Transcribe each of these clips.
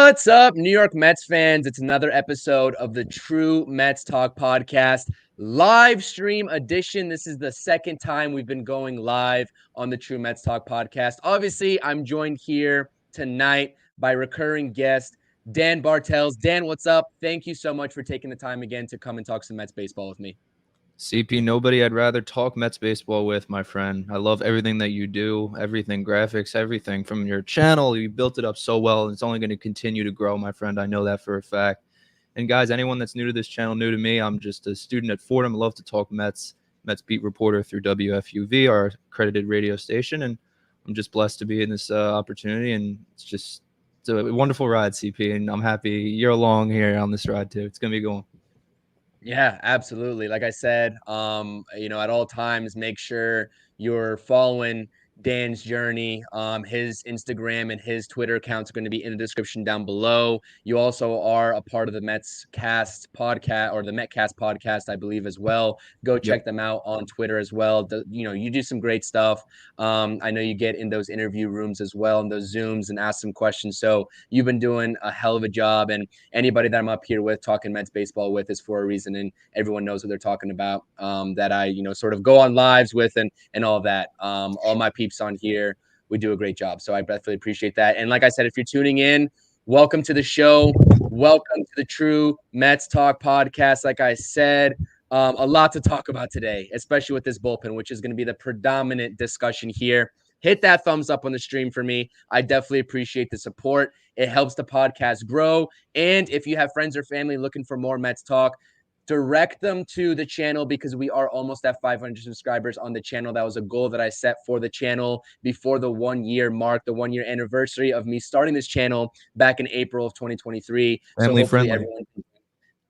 What's up, New York Mets fans? It's another episode of the True Mets Talk podcast, live stream edition. This is the second time we've been going live on the True Mets Talk podcast. Obviously, I'm joined here tonight by recurring guest Dan Bartels. Dan, what's up? Thank you so much for taking the time again to come and talk some Mets baseball with me. CP, nobody I'd rather talk Mets baseball with, my friend. I love everything that you do, everything, graphics, everything from your channel. You built it up so well, and it's only going to continue to grow, my friend. I know that for a fact. And guys, anyone that's new to this channel, new to me, I'm just a student at Fordham. I love to talk Mets beat reporter through WFUV, our accredited radio station, and I'm just blessed to be in this opportunity, and it's a wonderful ride, CP, and I'm happy you're along here on this ride too. It's going to be going. Yeah, absolutely. Like I said, at all times, make sure you're following Dan's journey. His Instagram and his Twitter accounts are going to be in the description down below. You also are a part of the Mets Cast podcast or the Metcast podcast, I believe, as well. Go check them out on Twitter as well. You do some great stuff. I know you get in those interview rooms as well and those Zooms and ask some questions. So you've been doing a hell of a job. And anybody that I'm up here with talking Mets baseball with is for a reason, and everyone knows what they're talking about. That I sort of go on lives with and all of that. All my peeps on here, we do a great job, so I definitely appreciate that. And like I said, if you're tuning in, welcome to the show. Welcome to the True Mets Talk podcast. Like I said, a lot to talk about today, especially with this bullpen, which is going to be the predominant discussion here. Hit that thumbs up on the stream for me. I definitely appreciate the support. It helps the podcast grow. And if you have friends or family looking for more Mets talk, direct them to the channel, because we are almost at 500 subscribers on the channel. That was a goal that I set for the channel before the 1 year mark, the 1 year anniversary of me starting this channel back in April of 2023. Family friendly.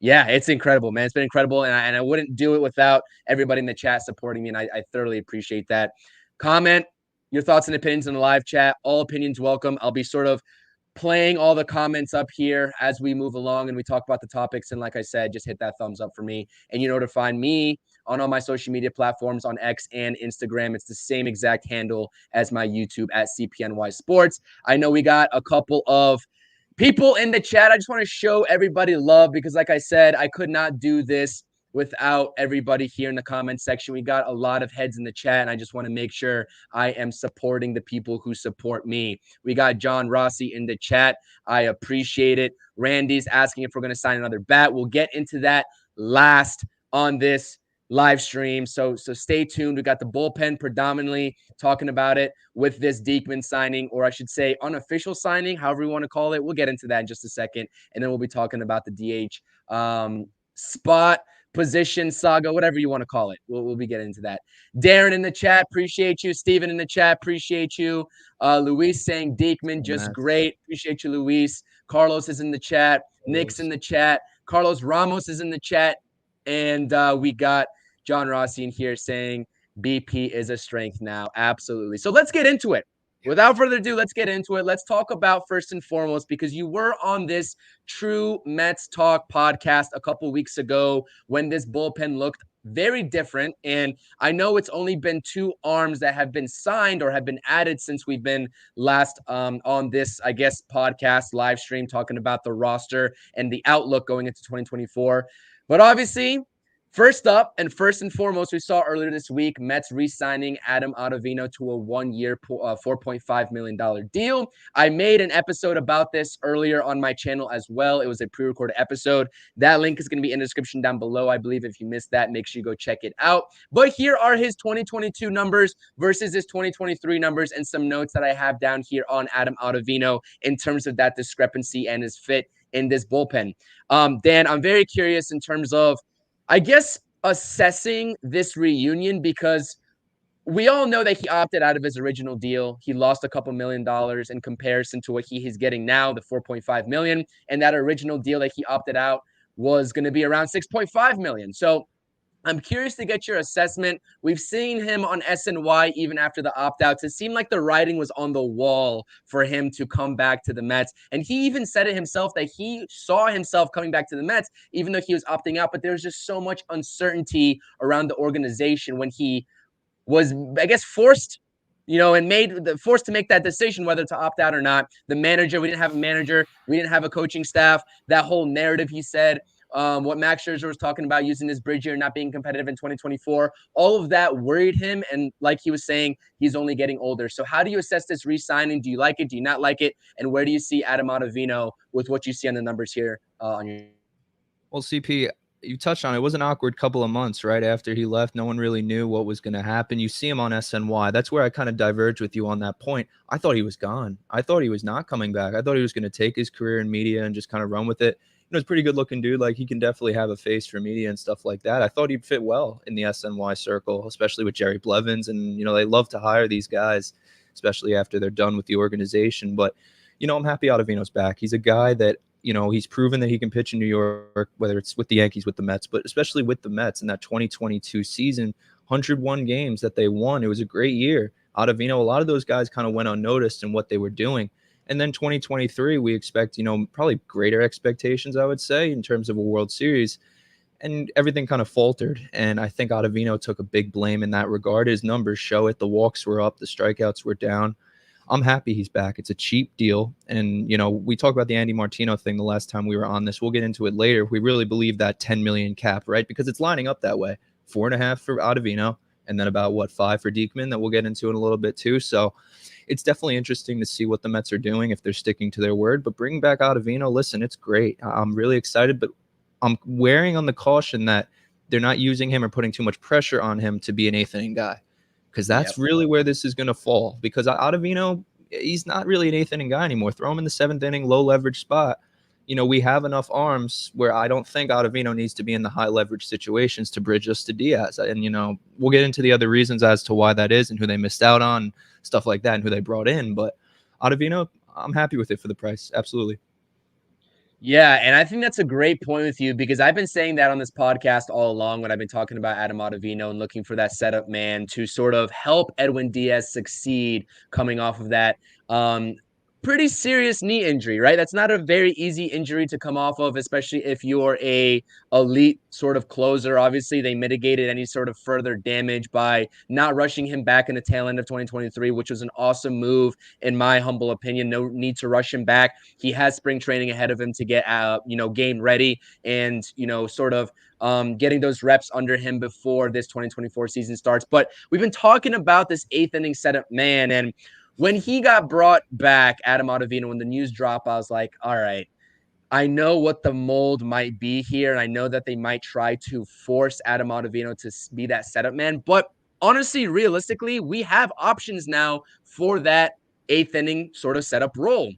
Yeah, it's incredible, man. It's been incredible. And I wouldn't do it without everybody in the chat supporting me. And I thoroughly appreciate that. Comment your thoughts and opinions in the live chat. All opinions welcome. I'll be sort of playing all the comments up here as we move along and we talk about the topics. And like I said, just hit that thumbs up for me. And you know to find me on all my social media platforms on X and Instagram. It's the same exact handle as my YouTube at CPNYSPORTS. I know we got a couple of people in the chat. I just want to show everybody love because, like I said, I could not do this without everybody here in the comment section. We got a lot of heads in the chat, and I just want to make sure I am supporting the people who support me. We got John Rossi in the chat. I appreciate it. Randy's asking if we're going to sign another bat. We'll get into that last on this live stream. So stay tuned. We got the bullpen predominantly talking about it with this Diekman signing, or I should say unofficial signing, however you want to call it. We'll get into that in just a second. And then we'll be talking about the DH spot, position saga, whatever you want to call it. We'll be getting into that. Darren in the chat, appreciate you. Steven in the chat, appreciate you. Luis saying Diekman, just great. Appreciate you, Luis. Carlos is in the chat. Nick's in the chat. Carlos Ramos is in the chat. And we got John Rossi in here saying BP is a strength now. Absolutely. So let's get into it. Without further ado, let's get into it. Let's talk about first and foremost, because you were on this True Mets Talk podcast a couple weeks ago when this bullpen looked very different. And I know it's only been 2 arms that have been signed or have been added since we've been last on this, I guess, podcast live stream talking about the roster and the outlook going into 2024. But obviously, first up and first and foremost, we saw earlier this week Mets re-signing Adam Ottavino to a 1-year, $4.5 million deal. I made an episode about this earlier on my channel as well. It was a pre-recorded episode. That link is going to be in the description down below. I believe if you missed that, make sure you go check it out. But here are his 2022 numbers versus his 2023 numbers and some notes that I have down here on Adam Ottavino in terms of that discrepancy and his fit in this bullpen. Dan, I'm very curious in terms of, I guess, assessing this reunion, because we all know that he opted out of his original deal. He lost a couple $1 million in comparison to what he's getting now, the $4.5 million. And that original deal that he opted out was going to be around $6.5 million. So I'm curious to get your assessment. We've seen him on SNY even after the opt-outs. It seemed like the writing was on the wall for him to come back to the Mets. And he even said it himself that he saw himself coming back to the Mets, even though he was opting out. But there was just so much uncertainty around the organization when he was, I guess, forced and forced to make that decision whether to opt out or not. The manager, we didn't have a manager, we didn't have a coaching staff. That whole narrative he said, what Max Scherzer was talking about, using this bridge year, not being competitive in 2024, all of that worried him. And like he was saying, he's only getting older. So how do you assess this re-signing? Do you like it? Do you not like it? And where do you see Adam Ottavino with what you see on the numbers here on your? Well, CP, you touched on it. It was an awkward couple of months right after he left. No one really knew what was going to happen. You see him on SNY. That's where I kind of diverged with you on that point. I thought he was gone. I thought he was not coming back. I thought he was going to take his career in media and just kind of run with it. He's a pretty good looking dude. Like, he can definitely have a face for media and stuff like that. I thought he'd fit well in the SNY circle, especially with Jerry Blevins. And, they love to hire these guys, especially after they're done with the organization. But, I'm happy Ottavino's back. He's a guy that, he's proven that he can pitch in New York, whether it's with the Yankees, with the Mets, but especially with the Mets in that 2022 season, 101 games that they won. It was a great year. Ottavino, a lot of those guys kind of went unnoticed in what they were doing. And then 2023, we expect, probably greater expectations, I would say, in terms of a World Series. And everything kind of faltered. And I think Ottavino took a big blame in that regard. His numbers show it. The walks were up. The strikeouts were down. I'm happy he's back. It's a cheap deal. And, we talked about the Andy Martino thing the last time we were on this. We'll get into it later. We really believe that 10 million cap, right? Because it's lining up that way. 4.5 for Ottavino, and then about 5 for Diekman that we'll get into in a little bit too. So it's definitely interesting to see what the Mets are doing, if they're sticking to their word. But bringing back Ottavino, listen, it's great. I'm really excited, but I'm wearing on the caution that they're not using him or putting too much pressure on him to be an eighth inning guy, because that's really where this is going to fall. Because Ottavino, he's not really an eighth inning guy anymore. Throw him in the seventh inning, low leverage spot. We have enough arms where I don't think Ottavino needs to be in the high leverage situations to bridge us to Diaz. And, we'll get into the other reasons as to why that is and who they missed out on, stuff like that, and who they brought in. But Ottavino, I'm happy with it for the price. Absolutely. Yeah, and I think that's a great point with you, because I've been saying that on this podcast all along when I've been talking about Adam Ottavino and looking for that setup man to sort of help Edwin Diaz succeed coming off of that pretty serious knee injury, right? That's not a very easy injury to come off of, especially if you're a elite sort of closer. Obviously, they mitigated any sort of further damage by not rushing him back in the tail end of 2023, which was an awesome move, in my humble opinion. No need to rush him back. He has spring training ahead of him to get, game ready and, sort of getting those reps under him before this 2024 season starts. But we've been talking about this eighth inning setup man, and when he got brought back, Adam Ottavino, when the news dropped, I was like, all right, I know what the mold might be here, and I know that they might try to force Adam Ottavino to be that setup man. But honestly, realistically, we have options now for that eighth inning sort of setup role.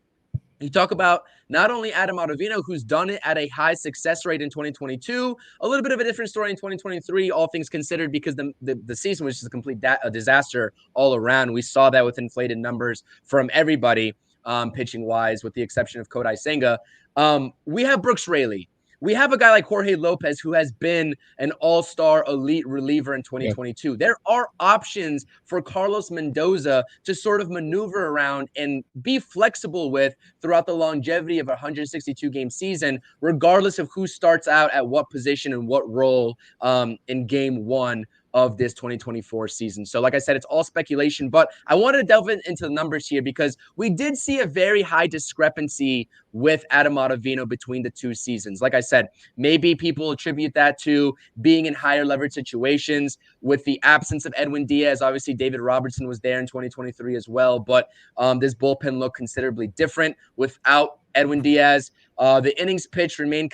You talk about not only Adam Ottavino, who's done it at a high success rate in 2022, a little bit of a different story in 2023, all things considered, because the season was just a complete disaster all around. We saw that with inflated numbers from everybody pitching-wise, with the exception of Kodai Senga. We have Brooks Raley. We have a guy like Jorge Lopez, who has been an all-star elite reliever in 2022. Yeah. There are options for Carlos Mendoza to sort of maneuver around and be flexible with throughout the longevity of a 162-game season, regardless of who starts out at what position and what role in game one of this 2024 season. So like I said, it's all speculation, but I wanted to delve into the numbers here, because we did see a very high discrepancy with Adam Ottavino between the two seasons. Like I said, maybe people attribute that to being in higher leverage situations with the absence of Edwin Diaz. Obviously, David Robertson was there in 2023 as well, but this bullpen looked considerably different without Edwin Diaz. The innings pitched remained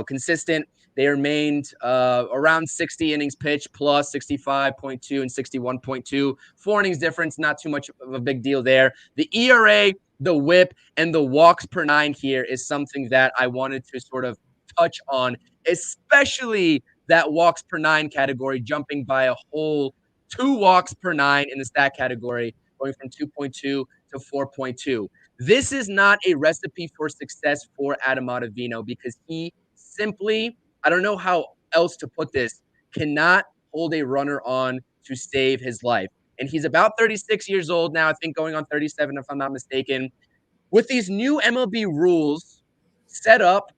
consistent. They remained around 60 innings pitched, plus 65.2 and 61.2. 4 innings difference, not too much of a big deal there. The ERA, the whip, and the walks per nine here is something that I wanted to sort of touch on, especially that walks per nine category, jumping by a whole 2 walks per nine in the stat category, going from 2.2 to 4.2. This is not a recipe for success for Adam Ottavino, because he simply, I don't know how else to put this, cannot hold a runner on to save his life. And he's about 36 years old now, I think going on 37 if I'm not mistaken. With these new MLB rules set up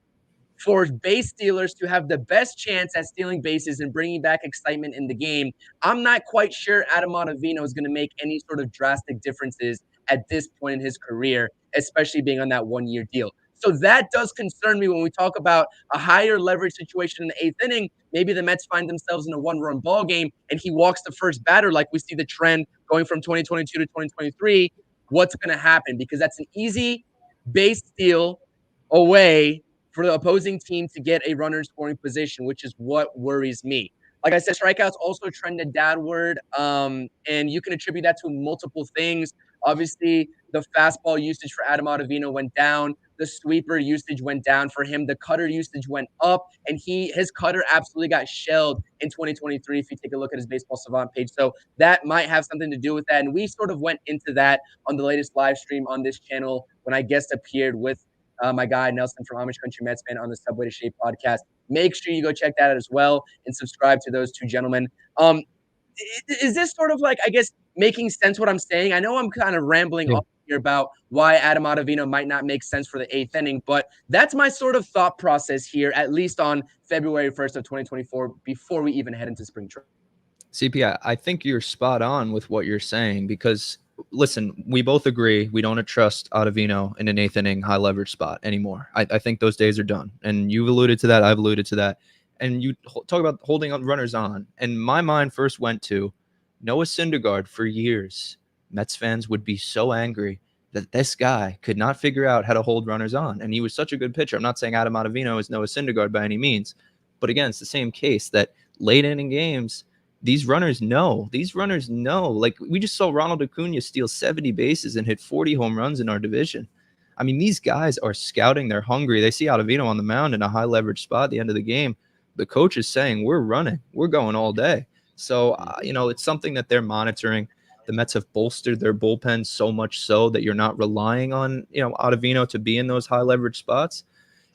for base stealers to have the best chance at stealing bases and bringing back excitement in the game, I'm not quite sure Adam Ottavino is going to make any sort of drastic differences at this point in his career, especially being on that 1-year deal. So that does concern me when we talk about a higher leverage situation in the eighth inning. Maybe the Mets find themselves in a one-run ball game and he walks the first batter like we see the trend going from 2022 to 2023. What's going to happen? Because that's an easy base steal away for the opposing team to get a runner in scoring position, which is what worries me. Like I said, strikeouts also trended downward, and you can attribute that to multiple things. Obviously, the fastball usage for Adam Ottavino went down. The sweeper usage went down for him. The cutter usage went up, and his cutter absolutely got shelled in 2023. If you take a look at his Baseball Savant page, so that might have something to do with that. And we sort of went into that on the latest live stream on this channel when I guest appeared with my guy Nelson from Amish Country Mets Fan on the Subway to Shape podcast. Make sure you go check that out as well and subscribe to those two gentlemen. Is this sort of like, I guess, making sense what I'm saying? I know I'm kind of rambling off here about why Adam Ottavino might not make sense for the eighth inning, but that's my sort of thought process here, at least on February 1st of 2024, before we even head into spring training. CP, I think you're spot on with what you're saying because, listen, we both agree we don't trust Ottavino in an eighth inning high leverage spot anymore. I think those days are done. And you've alluded to that. I've alluded to that. And you talk about holding runners on. And my mind first went to Noah Syndergaard for years. Mets fans would be so angry that this guy could not figure out how to hold runners on. And he was such a good pitcher. I'm not saying Adam Ottavino is Noah Syndergaard by any means. But again, it's the same case that late inning games, these runners know. Like, we just saw Ronald Acuna steal 70 bases and hit 40 home runs in our division. I mean, these guys are scouting. They're hungry. They see Ottavino on the mound in a high leverage spot at the end of the game. The coach is saying, we're running. We're going all day. So, it's something that they're monitoring. The Mets have bolstered their bullpen so much so that you're not relying on, Ottavino to be in those high leverage spots.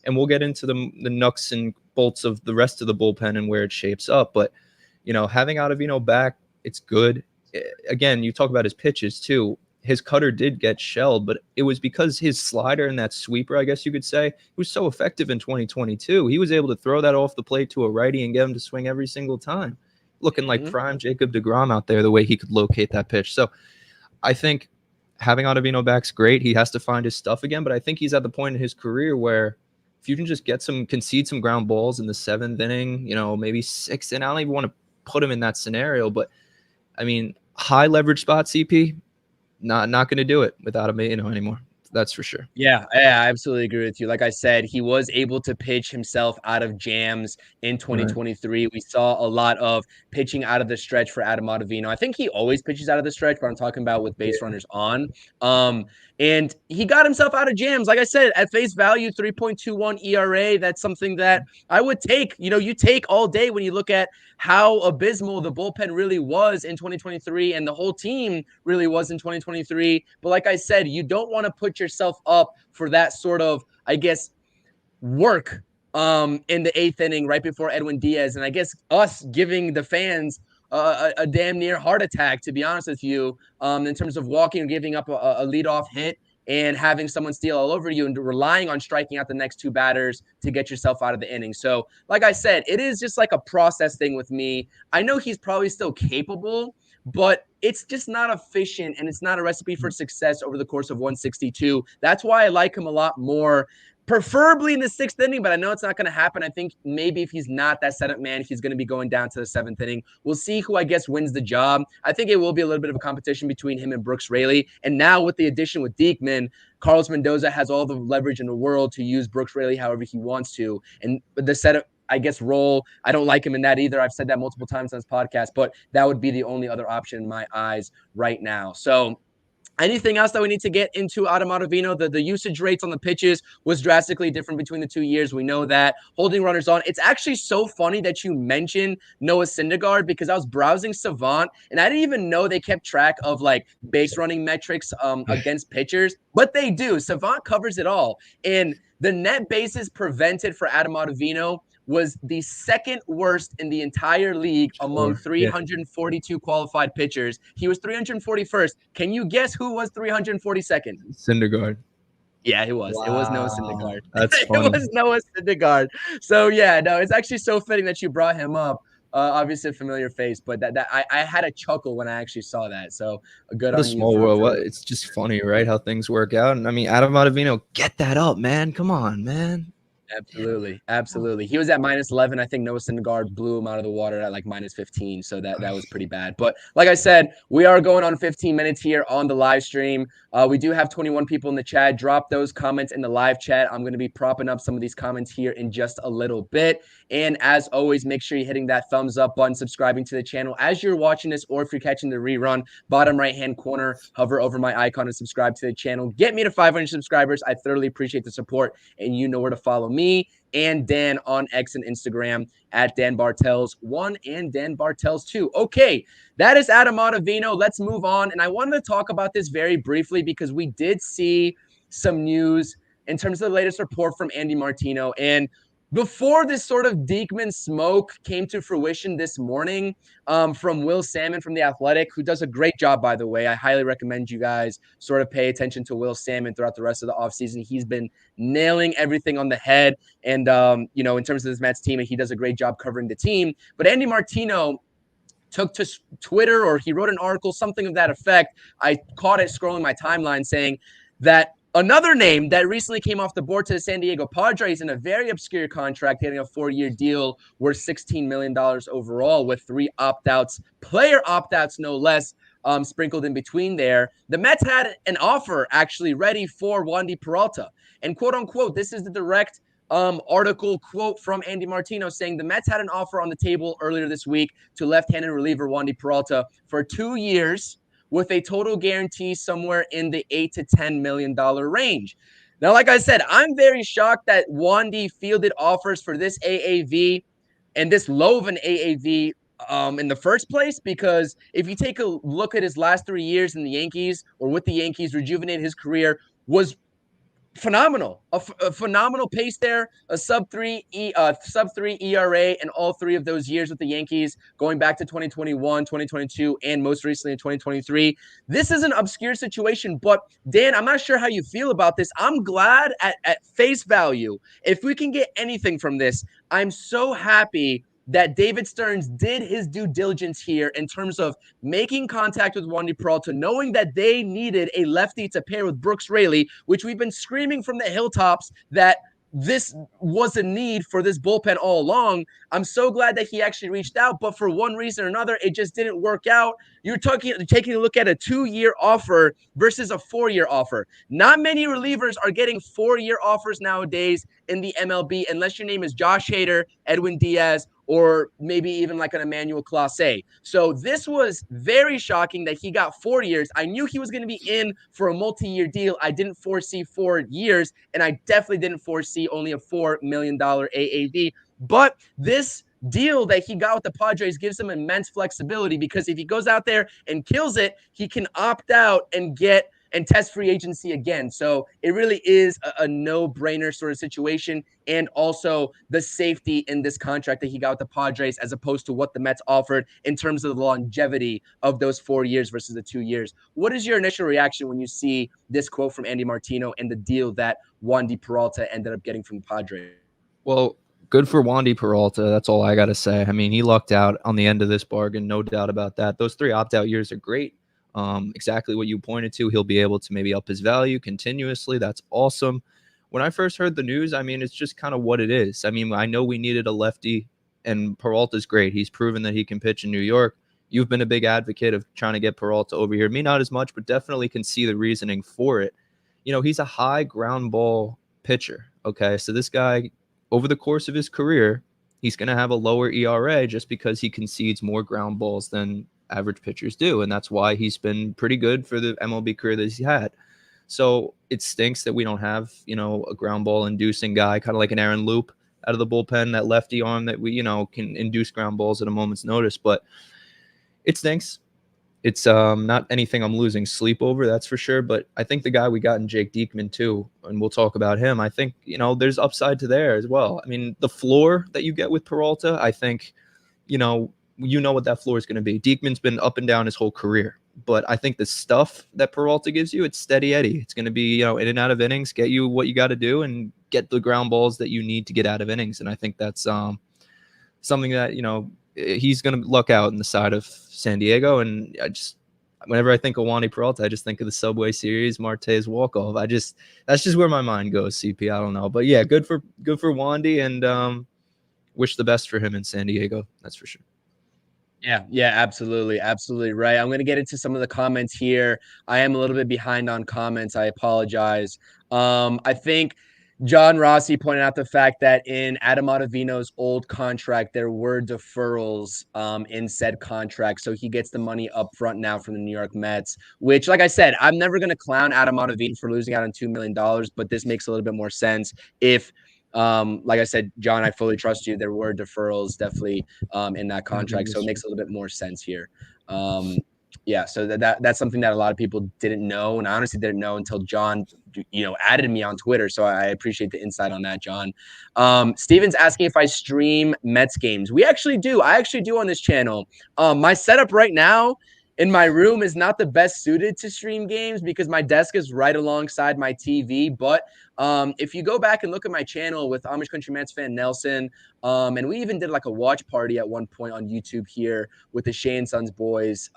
And we'll get into the nuts and bolts of the rest of the bullpen and where it shapes up. But having Ottavino back, it's good. Again, you talk about his pitches too. His cutter did get shelled, but it was because his slider and that sweeper, I guess you could say, was so effective in 2022. He was able to throw that off the plate to a righty and get him to swing every single time. Looking like prime Jacob deGrom out there, the way he could locate that pitch. So I think having Ottavino back's great. He has to find his stuff again, but I think he's at the point in his career where if you can just concede some ground balls in the seventh inning, maybe sixth, and I don't even want to put him in that scenario, but I mean, high leverage spot, CP, not going to do it without him, anymore. That's for sure. Yeah, I absolutely agree with you. Like I said, he was able to pitch himself out of jams in 2023. Right. We saw a lot of pitching out of the stretch for Adam Ottavino. I think he always pitches out of the stretch, but I'm talking about with base runners on. And he got himself out of jams. Like I said, at face value, 3.21 ERA. That's something that I would take. You take all day when you look at how abysmal the bullpen really was in 2023 and the whole team really was in 2023. But like I said, you don't want to put yourself up for that sort of, I guess, work in the eighth inning right before Edwin Diaz. And I guess us giving the fans a damn near heart attack, to be honest with you, in terms of walking and giving up a leadoff hit and having someone steal all over you and relying on striking out the next two batters to get yourself out of the inning. So, like I said, it is just like a process thing with me. I know he's probably still capable, but it's just not efficient and it's not a recipe for success over the course of 162. That's why I like him a lot more, preferably in the sixth inning, but I know it's not going to happen. I think maybe if he's not that setup man, he's going to be going down to the seventh inning. We'll see who, I guess, wins the job. I think it will be a little bit of a competition between him and Brooks Raley. And now with the addition with Diekman, Carlos Mendoza has all the leverage in the world to use Brooks Raley however he wants to. And the setup, I guess, role, I don't like him in that either. I've said that multiple times on this podcast, but that would be the only other option in my eyes right now. So anything else that we need to get into Adam Ottavino? The usage rates on the pitches was drastically different between the 2 years. We know that. Holding runners on. It's actually so funny that you mentioned Noah Syndergaard because I was browsing Savant and I didn't even know they kept track of like base running metrics against pitchers, but they do. Savant covers it all. And the net bases prevented for Adam Ottavino was the second worst in the entire league among 342 qualified pitchers. He was 341st. Can you guess who was 342nd? Syndergaard. Yeah, it was. It was Noah Wow, Syndergaard. that's It funny. was Noah Syndergaard. So yeah, no, it's actually so fitting that you brought him up. Obviously a familiar face, but that I had a chuckle when I actually saw that. So good What a on you small world. What, for it's just funny, right? How things work out. And I mean, Adam Ottavino, get that up, man. Come on, man. Absolutely. Absolutely. He was at -11. I think Noah Syndergaard blew him out of the water at like -15. So that was pretty bad. But like I said, we are going on 15 minutes here on the live stream. We do have 21 people in the chat. Drop those comments in the live chat. I'm going to be propping up some of these comments here in just a little bit. And as always, make sure you're hitting that thumbs up button, subscribing to the channel as you're watching this, or if you're catching the rerun, bottom right-hand corner, hover over my icon and subscribe to the channel. Get me to 500 subscribers. I thoroughly appreciate the support, and you know where to follow me and Dan on X and Instagram at Dan Bartels1 and Dan Bartels2. Okay, that is Adam Ottavino. Let's move on. And I wanted to talk about this very briefly because we did see some news in terms of the latest report from Andy Martino. And before this sort of Diekman smoke came to fruition this morning, from Will Salmon from The Athletic, who does a great job, by the way. I highly recommend you guys sort of pay attention to Will Salmon throughout the rest of the offseason. He's been nailing everything on the head. And, in terms of this Mets team, he does a great job covering the team. But Andy Martino took to Twitter, or he wrote an article, something of that effect. I caught it scrolling my timeline saying that another name that recently came off the board to the San Diego Padres in a very obscure contract, getting a 4-year deal worth $16 million overall with 3 opt-outs, player opt-outs no less, sprinkled in between there. The Mets had an offer actually ready for Wandy Peralta. And quote unquote, this is the direct article quote from Andy Martino saying the Mets had an offer on the table earlier this week to left-handed reliever Wandy Peralta for 2 years with a total guarantee somewhere in the $8 to $10 million range. Now, like I said, I'm very shocked that Wandy fielded offers for this AAV and this low of an AAV in the first place, because if you take a look at his last 3 years in the Yankees or with the Yankees, rejuvenated his career, was phenomenal, a phenomenal pace there, a sub-3 ERA in all 3 of those years with the Yankees, going back to 2021, 2022, and most recently in 2023. This is an obscure situation, but Dan, I'm not sure how you feel about this. I'm glad at face value, if we can get anything from this, I'm so happy that David Stearns did his due diligence here in terms of making contact with Wandy Peralta, knowing that they needed a lefty to pair with Brooks Raley, which we've been screaming from the hilltops that this was a need for this bullpen all along. I'm so glad that he actually reached out, but for one reason or another, it just didn't work out. You're taking a look at a 2-year offer versus a 4-year offer. Not many relievers are getting 4-year offers nowadays in the MLB, unless your name is Josh Hader, Edwin Diaz, or maybe even like an Emmanuel Clase. So this was very shocking that he got 4 years. I knew he was going to be in for a multi-year deal. I didn't foresee 4 years, and I definitely didn't foresee only a $4 million AAV. But this deal that he got with the Padres gives him immense flexibility, because if he goes out there and kills it, he can opt out and get and test free agency again. So it really is a no-brainer sort of situation. And also the safety in this contract that he got with the Padres, as opposed to what the Mets offered in terms of the longevity of those 4 years versus the 2 years. What is your initial reaction when you see this quote from Andy Martino and the deal that Wandy Peralta ended up getting from the Padres? Well, good for Wandy Peralta. That's all I got to say. I mean, he lucked out on the end of this bargain, no doubt about that. Those 3 opt-out years are great. Exactly what you pointed to. He'll be able to maybe up his value continuously. That's awesome. When I first heard the news, I mean, it's just kind of what it is. I mean, I know we needed a lefty, and Peralta's great. He's proven that he can pitch in New York. You've been a big advocate of trying to get Peralta over here. Me, not as much, but definitely can see the reasoning for it. You know, he's a high ground ball pitcher. Okay, so this guy, over the course of his career, he's going to have a lower ERA just because he concedes more ground balls than average pitchers do. And that's why he's been pretty good for the MLB career that he's had. So it stinks that we don't have, a ground ball inducing guy, kind of like an Aaron Loop out of the bullpen, that lefty arm that we, can induce ground balls at a moment's notice. But it stinks. It's not anything I'm losing sleep over, that's for sure. But I think the guy we got in Jake Diekman too, and we'll talk about him, I think, there's upside to there as well. I mean, the floor that you get with Peralta, I think, what that floor is going to be. Diekman's been up and down his whole career. But I think the stuff that Peralta gives you, it's steady Eddie. It's going to be, in and out of innings, get you what you got to do and get the ground balls that you need to get out of innings. And I think that's something that, he's going to luck out in the side of San Diego. And whenever I think of Wandy Peralta, I just think of the Subway Series, Marte's walk-off. That's just where my mind goes, CP. I don't know. But yeah, good for Wandy, and wish the best for him in San Diego. That's for sure. Yeah, absolutely. Absolutely right. I'm going to get into some of the comments here. I am a little bit behind on comments. I apologize. I think John Rossi pointed out the fact that in Adam Ottavino's old contract, there were deferrals in said contract. So he gets the money up front now from the New York Mets, which, like I said, I'm never going to clown Adam Ottavino for losing out on $2 million, but this makes a little bit more sense if like I said, John, I fully trust you. There were deferrals definitely in that contract, so it makes a little bit more sense here. Yeah, so that's something that a lot of people didn't know, and I honestly didn't know until John, added me on Twitter. So I appreciate the insight on that, John. Steven's asking if I stream Mets games. We actually do. I actually do on this channel. My setup right now in my room is not the best suited to stream games because my desk is right alongside my TV. But if you go back and look at my channel with Amish Country Mets fan Nelson, and we even did like a watch party at one point on YouTube here with the Shea and Sons boys.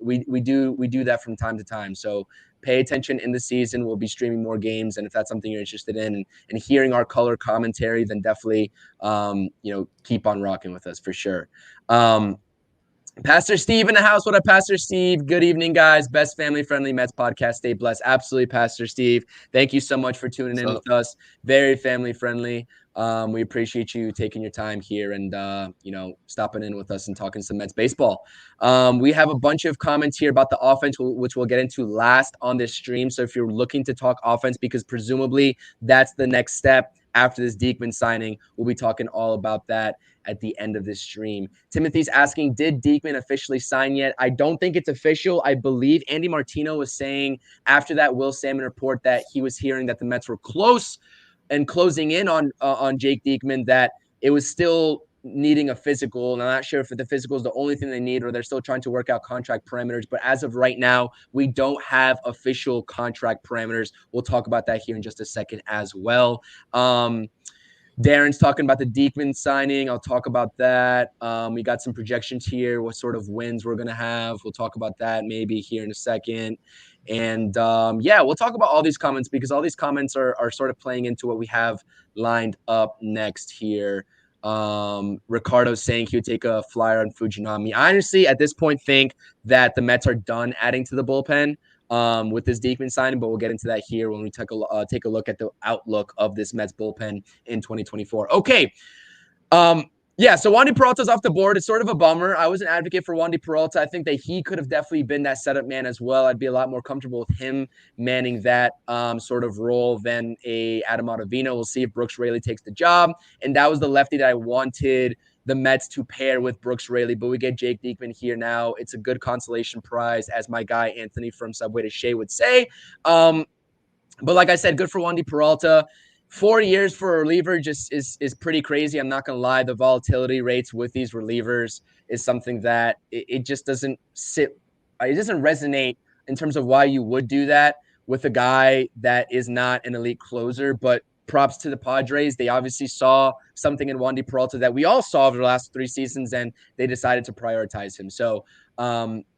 We do that from time to time. So pay attention in the season. We'll be streaming more games, and if that's something you're interested in and hearing our color commentary, then definitely keep on rocking with us for sure. Pastor Steve in the house. What up, Pastor Steve? Good evening, guys. Best family-friendly Mets podcast. Stay blessed. Absolutely, Pastor Steve. Thank you so much for tuning in with us. Very family-friendly. We appreciate you taking your time here and, stopping in with us and talking some Mets baseball. We have a bunch of comments here about the offense, which we'll get into last on this stream. So if you're looking to talk offense, because presumably that's the next step after this Diekman signing, we'll be talking all about that at the end of this stream. Timothy's asking, did Diekman officially sign yet? I don't think it's official. I believe Andy Martino was saying after that Will Salmon report that he was hearing that the Mets were close and closing in on Jake Diekman, that it was still needing a physical. And I'm not sure if the physical is the only thing they need or they're still trying to work out contract parameters. But as of right now, we don't have official contract parameters. We'll talk about that here in just a second as well. Darren's talking about the Diekman signing. I'll talk about that. We got some projections here, what sort of wins we're going to have. We'll talk about that maybe here in a second. And we'll talk about all these comments because all these comments are sort of playing into what we have lined up next here. Ricardo's saying he would take a flyer on Fujinami. I honestly, at this point, think that the Mets are done adding to the bullpen with this Diekman signing, but we'll get into that here when we take a look at the outlook of this Mets bullpen in 2024. Okay. So Wandy Peralta's off the board. It's sort of a bummer. I was an advocate for Wandy Peralta. I think that he could have definitely been that setup man as well. I'd be a lot more comfortable with him manning that sort of role than a Adam Ottavino. We'll see if Brooks Raley takes the job. And that was the lefty that I wanted the Mets to pair with Brooks Raley, but we get Jake Diekman here now. It's a good consolation prize, as my guy Anthony from Subway to Shea would say. But like I said, good for Wandy Peralta. 4 years for a reliever just is pretty crazy. I'm not going to lie. The volatility rates with these relievers is something that it just doesn't sit. It doesn't resonate in terms of why you would do that with a guy that is not an elite closer, but props to the Padres. They obviously saw something in Wandy Peralta that we all saw over the last 3 seasons, and they decided to prioritize him. So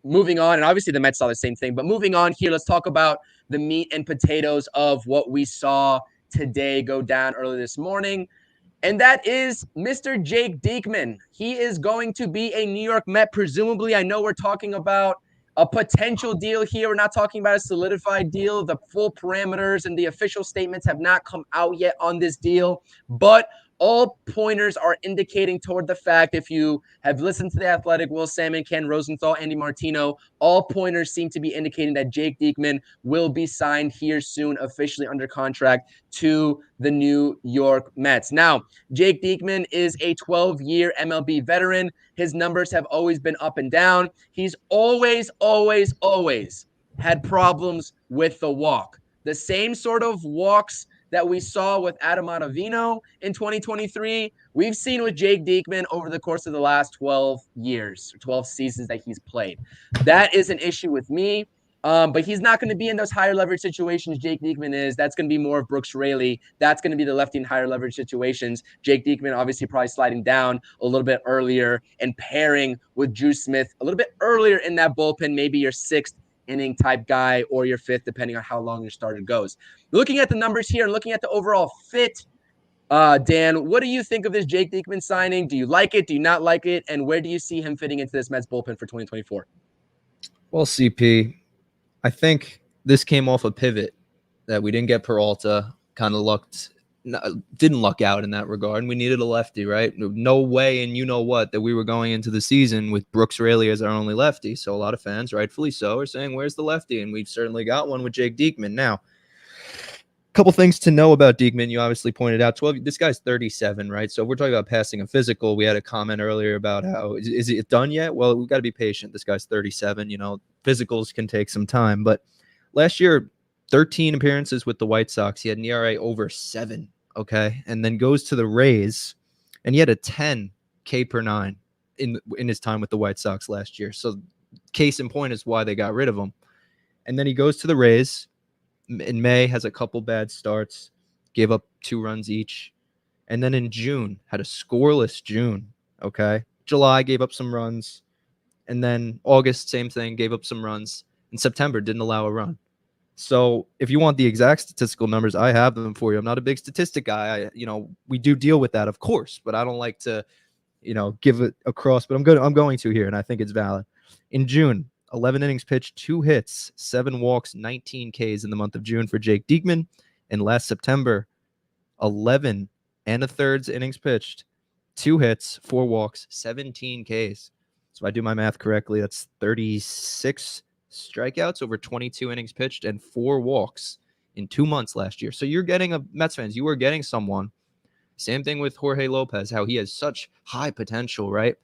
moving on, and obviously the Mets saw the same thing, but moving on here, let's talk about the meat and potatoes of what we saw today go down early this morning. And that is Mr. Jake Diekman. He is going to be a New York Met, presumably. I know we're talking about a potential deal here. We're not talking about a solidified deal. The full parameters and the official statements have not come out yet on this deal, but all pointers are indicating toward the fact, if you have listened to The Athletic, Will Salmon, Ken Rosenthal, Andy Martino, all pointers seem to be indicating that Jake Diekman will be signed here soon, officially under contract to the New York Mets. Now, Jake Diekman is a 12-year MLB veteran. His numbers have always been up and down. He's always had problems with the walk. The same sort of walks that we saw with Adam Ottavino in 2023, we've seen with Jake Diekman over the course of the last 12 years, 12 seasons that he's played. That is an issue with me. But he's not going to be in those higher leverage situations Jake Diekman is. That's going to be more of Brooks Raley. That's going to be the lefty in higher leverage situations. Jake Diekman obviously probably sliding down a little bit earlier and pairing with Drew Smith a little bit earlier in that bullpen, maybe your sixth inning type guy or your fifth, depending on how long your starter goes. Looking at the numbers here and looking at the overall fit, Dan, what do you think of this Jake Diekman signing? Do you like it? Do you not like it? And where do you see him fitting into this Mets bullpen for 2024? Well, CP, I think this came off a pivot that we didn't get Peralta, kind of didn't luck out in that regard. And we needed a lefty, right? No way, and you know what, that we were going into the season with Brooks Raley as our only lefty. So a lot of fans, rightfully so, are saying, where's the lefty? And we've certainly got one with Jake Diekman. Now, a couple things to know about Diekman. You obviously pointed out 12. This guy's 37, right? So we're talking about passing a physical. We had a comment earlier about how is it done yet? Well, we've got to be patient. This guy's 37. Physicals can take some time. But last year, 13 appearances with the White Sox. He had an ERA over 7. Okay, and then goes to the Rays, and he had a 10 K per 9 in his time with the White Sox last year. So, case in point is why they got rid of him. And then he goes to the Rays in May, has a couple bad starts, gave up 2 runs each, and then in June had a scoreless June. Okay, July gave up some runs, and then August same thing, gave up some runs. In September didn't allow a run. So if you want the exact statistical numbers, I have them for you. I'm not a big statistic guy. We do deal with that, of course, but I don't like to, give it across. But I'm going to here, and I think it's valid. In June, 11 innings pitched, 2 hits, 7 walks, 19 Ks in the month of June for Jake Diekman. And last September, 11 1/3 innings pitched, 2 hits, 4 walks, 17 Ks. So if I do my math correctly, that's 36 strikeouts over 22 innings pitched and 4 walks in 2 months last year. So you're getting Mets fans, you are getting someone. Same thing with Jorge Lopez, how he has such high potential, right?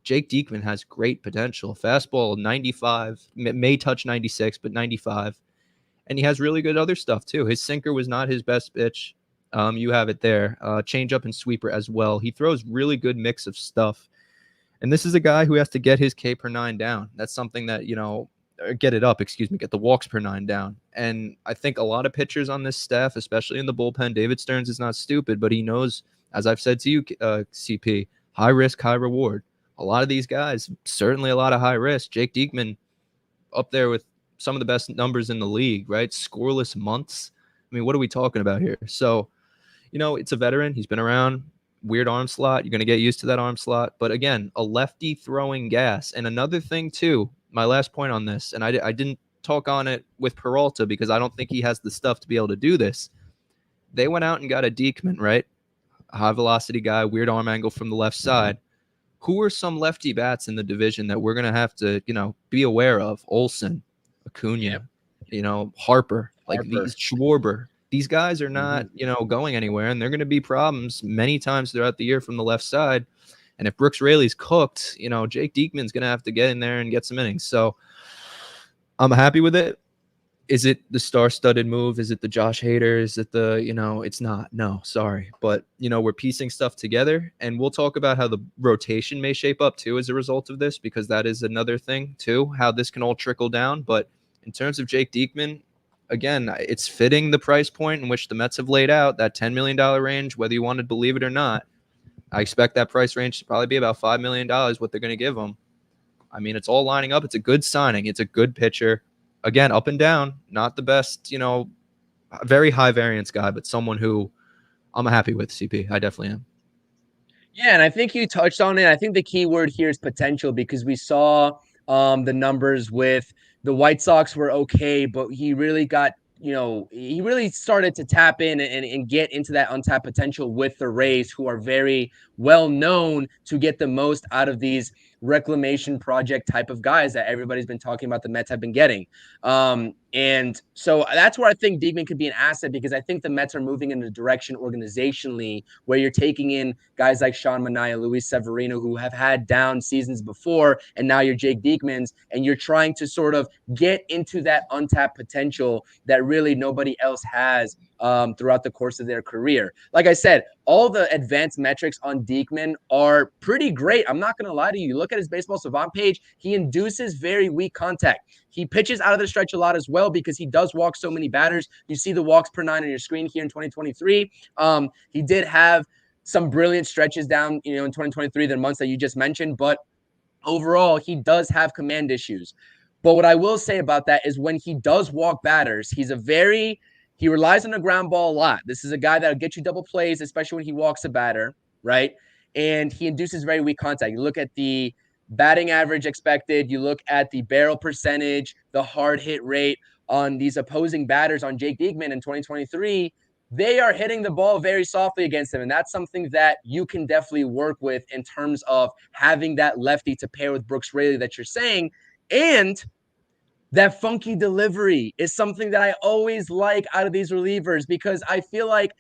Jake Diekman has great potential. Fastball 95, may touch 96, but 95. And he has really good other stuff too. His sinker was not his best pitch. You have it there. Changeup and sweeper as well. He throws really good mix of stuff. And this is a guy who has to get his K per 9 down. That's something that, get the walks per 9 down. And I think a lot of pitchers on this staff, especially in the bullpen, David Stearns is not stupid, but he knows, as I've said to you, CP, high risk, high reward. A lot of these guys, certainly a lot of high risk. Jake Diekman up there with some of the best numbers in the league, right? Scoreless months. I mean, what are we talking about here? So, it's a veteran. He's been around. Weird arm slot. You're going to get used to that arm slot. But again, a lefty throwing gas. And another thing, too, my last point on this, and I didn't talk on it with Peralta because I don't think he has the stuff to be able to do this. They went out and got a Diekman, right? A high velocity guy, weird arm angle from the left side. Who are some lefty bats in the division that we're going to have to, be aware of? Olsen, Acuna, Harper, like these Schwarber. These guys are not, going anywhere, and they're going to be problems many times throughout the year from the left side. And if Brooks Raley's cooked, Jake Diekman's going to have to get in there and get some innings. So I'm happy with it. Is it the star-studded move? Is it the Josh Hader? Is it the, it's not. No, sorry. But, we're piecing stuff together, and we'll talk about how the rotation may shape up, too, as a result of this, because that is another thing, too, how this can all trickle down. But in terms of Jake Diekman, again, it's fitting the price point in which the Mets have laid out, that $10 million range, whether you want to believe it or not. I expect that price range to probably be about $5 million, what they're going to give him. I mean, it's all lining up. It's a good signing. It's a good pitcher. Again, up and down, not the best, very high variance guy, but someone who I'm happy with, CP. I definitely am. Yeah, and I think you touched on it. I think the key word here is potential because we saw the numbers with the White Sox were okay, but he really got, he really started to tap in and get into that untapped potential with the Rays, who are very well known to get the most out of these reclamation project type of guys that everybody's been talking about the Mets have been getting. And so that's where I think Diekman could be an asset because I think the Mets are moving in a direction organizationally where you're taking in guys like Sean Manaea, Luis Severino, who have had down seasons before, and now you're Jake Diekman's, and you're trying to sort of get into that untapped potential that really nobody else has throughout the course of their career. Like I said, all the advanced metrics on Diekman are pretty great. I'm not going to lie to you. You look at his baseball savant page, he induces very weak contact. He pitches out of the stretch a lot as well because he does walk so many batters. You see the walks per nine on your screen here in 2023. He did have some brilliant stretches down, in 2023, the months that you just mentioned, but overall, he does have command issues. But what I will say about that is when he does walk batters, he relies on the ground ball a lot. This is a guy that'll get you double plays, especially when he walks a batter, right? And he induces very weak contact. You look at the batting average expected, you look at the barrel percentage, the hard hit rate on these opposing batters on Jake Diekman in 2023. They are hitting the ball very softly against him. And that's something that you can definitely work with in terms of having that lefty to pair with Brooks Raley that you're saying. And that funky delivery is something that I always like out of these relievers because I feel like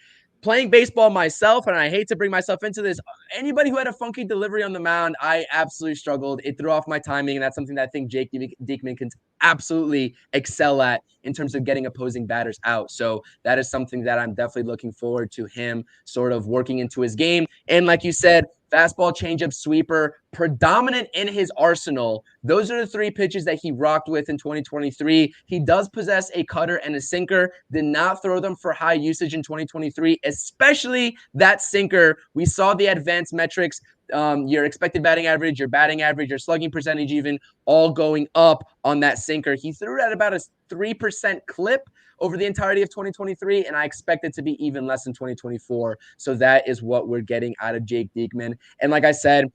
playing baseball myself, and I hate to bring myself into this, anybody who had a funky delivery on the mound, I absolutely struggled. It threw off my timing, and that's something that I think Jake Diekman can absolutely excel at in terms of getting opposing batters out. So that is something that I'm definitely looking forward to him sort of working into his game. And like you said, fastball, changeup, sweeper, predominant in his arsenal. Those are the three pitches that he rocked with in 2023. He does possess a cutter and a sinker, did not throw them for high usage in 2023, especially that sinker. We saw the advanced metrics, your expected batting average, your slugging percentage even, all going up on that sinker. He threw it at about a 3% clip over the entirety of 2023, and I expect it to be even less in 2024. So that is what we're getting out of Jake Diekman. And like I said,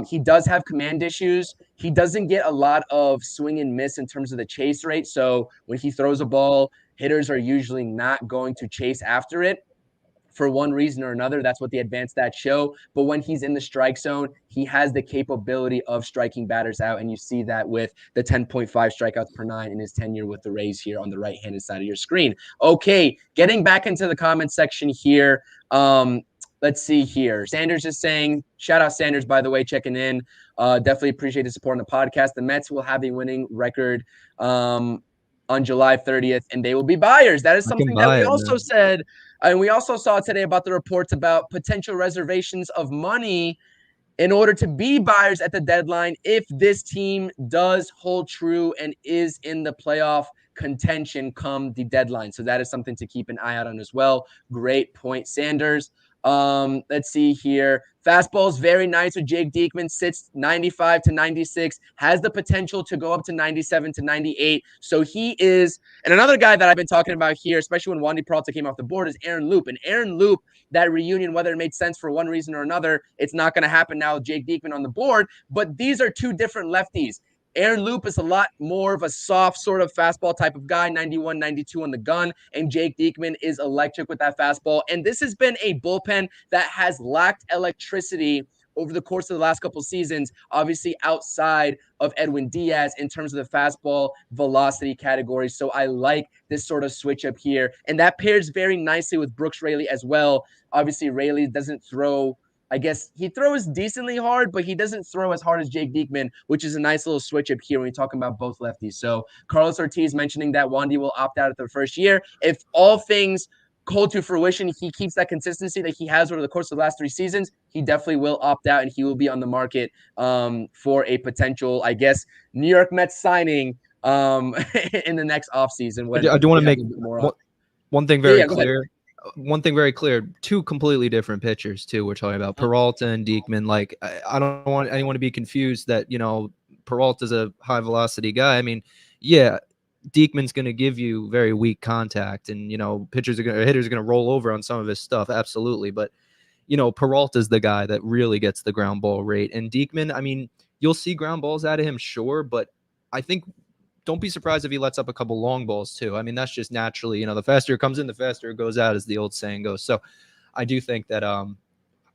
he does have command issues. He doesn't get a lot of swing and miss in terms of the chase rate. So when he throws a ball, hitters are usually not going to chase after it for one reason or another. That's what the advanced stats show. But when he's in the strike zone, he has the capability of striking batters out. And you see that with the 10.5 strikeouts per nine in his tenure with the Rays here on the right-handed side of your screen. Okay, getting back into the comment section here. Let's see here. Sanders is saying, shout out Sanders, by the way, checking in. Definitely appreciate the support on the podcast. The Mets will have a winning record on July 30th, and they will be buyers. That is something that we also said. And we also saw today about the reports about potential reservations of money in order to be buyers at the deadline if this team does hold true and is in the playoff contention come the deadline. So that is something to keep an eye out on as well. Great point, Sanders. Let's see here. Fastball is very nice with Jake Diekman, sits 95 to 96, has the potential to go up to 97 to 98. So he is, and another guy that I've been talking about here, especially when Wandy Peralta came off the board, is Aaron Loup. And Aaron Loup, that reunion, whether it made sense for one reason or another, it's not going to happen now with Jake Diekman on the board. But these are two different lefties. Aaron Loup is a lot more of a soft sort of fastball type of guy, 91, 92 on the gun, and Jake Diekman is electric with that fastball. And this has been a bullpen that has lacked electricity over the course of the last couple of seasons, obviously outside of Edwin Diaz in terms of the fastball velocity category. So I like this sort of switch up here. And that pairs very nicely with Brooks Raley as well. Obviously, Raley doesn't throw, I guess he throws decently hard, but he doesn't throw as hard as Jake Diekman, which is a nice little switch up here when you're talking about both lefties. So Carlos Ortiz mentioning that Wandy will opt out at the first year. If all things hold to fruition, he keeps that consistency that he has over the course of the last three seasons, he definitely will opt out and he will be on the market for a potential, I guess, New York Mets signing in the next offseason. I do want to make one thing very clear. One thing very clear, two completely different pitchers too. We're talking about Peralta and Diekman. Like, I don't want anyone to be confused that, Peralta's a high velocity guy. I mean, yeah, Diekman's going to give you very weak contact, and hitters are going to roll over on some of his stuff, absolutely. But Peralta's the guy that really gets the ground ball rate, and Diekman, I mean, you'll see ground balls out of him, sure, but I think don't be surprised if he lets up a couple long balls too. I mean, that's just naturally, the faster it comes in, the faster it goes out, as the old saying goes. So I do think that,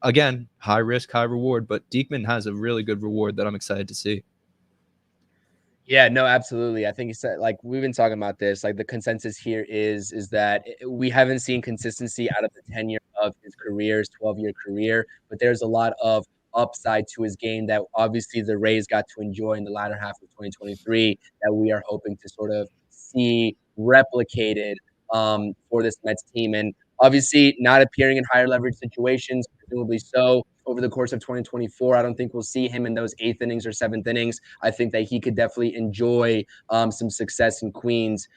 again, high risk, high reward, but Diekman has a really good reward that I'm excited to see. Yeah, no, absolutely. I think you said, like, we've been talking about this, like the consensus here is that we haven't seen consistency out of the tenure of his career, his 12-year career, but there's a lot of upside to his game that obviously the Rays got to enjoy in the latter half of 2023 that we are hoping to sort of see replicated for this Mets team. And obviously not appearing in higher leverage situations, presumably so, over the course of 2024. I don't think we'll see him in those 8th innings or 7th innings. I think that he could definitely enjoy some success in Queens,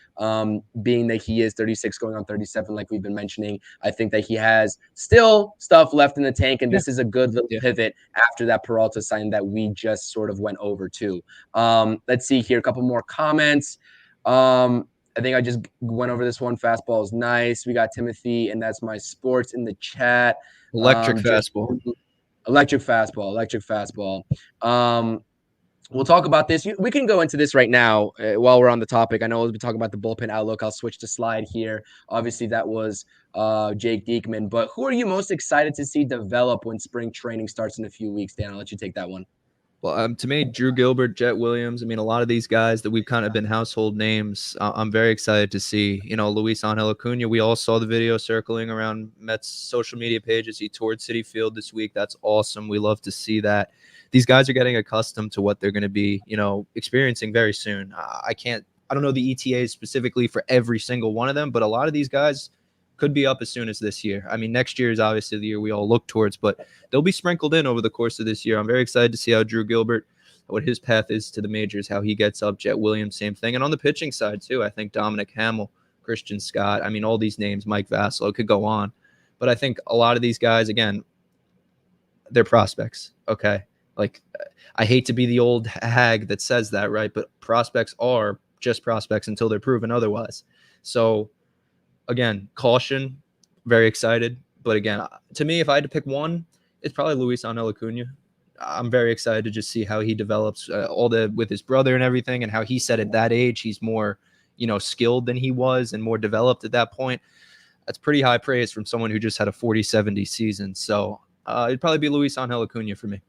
being that he is 36 going on 37, like we've been mentioning. I think that he has still stuff left in the tank, and this is a good little pivot after that Peralta sign that we just sort of went over to. Let's see here, a couple more comments. I think I just went over this one. Fastball is nice. We got Timothy, and that's my sports in the chat. Electric fastball. Electric fastball. We'll talk about this. We can go into this right now while we're on the topic. I know we'll be talking about the bullpen outlook. I'll switch the slide here. Obviously, that was Jake Diekman. But who are you most excited to see develop when spring training starts in a few weeks? Dan, I'll let you take that one. Well, to me, Drew Gilbert, Jet Williams, I mean, a lot of these guys that we've kind of been household names, I'm very excited to see. Luis Angel Acuna, we all saw the video circling around Mets social media pages. He toured Citi Field this week. That's awesome. We love to see that. These guys are getting accustomed to what they're going to be, experiencing very soon. I don't know the ETAs specifically for every single one of them, but a lot of these guys could be up as soon as this year. I mean, next year is obviously the year we all look towards, but they'll be sprinkled in over the course of this year. I'm very excited to see how Drew Gilbert, what his path is to the majors, how he gets up. Jet Williams, same thing. And on the pitching side, too, I think Dominic Hamill, Christian Scott, I mean, all these names, Mike Vassalo, could go on. But I think a lot of these guys, again, they're prospects, okay? Like, I hate to be the old hag that says that, right? But prospects are just prospects until they're proven otherwise. So, again, caution, very excited. But again, to me, if I had to pick one, it's probably Luis Angel Acuna. I'm very excited to just see how he develops with his brother and everything, and how he said at that age he's more, skilled than he was and more developed at that point. That's pretty high praise from someone who just had a 40-70 season. So it'd probably be Luis Angel Acuna for me.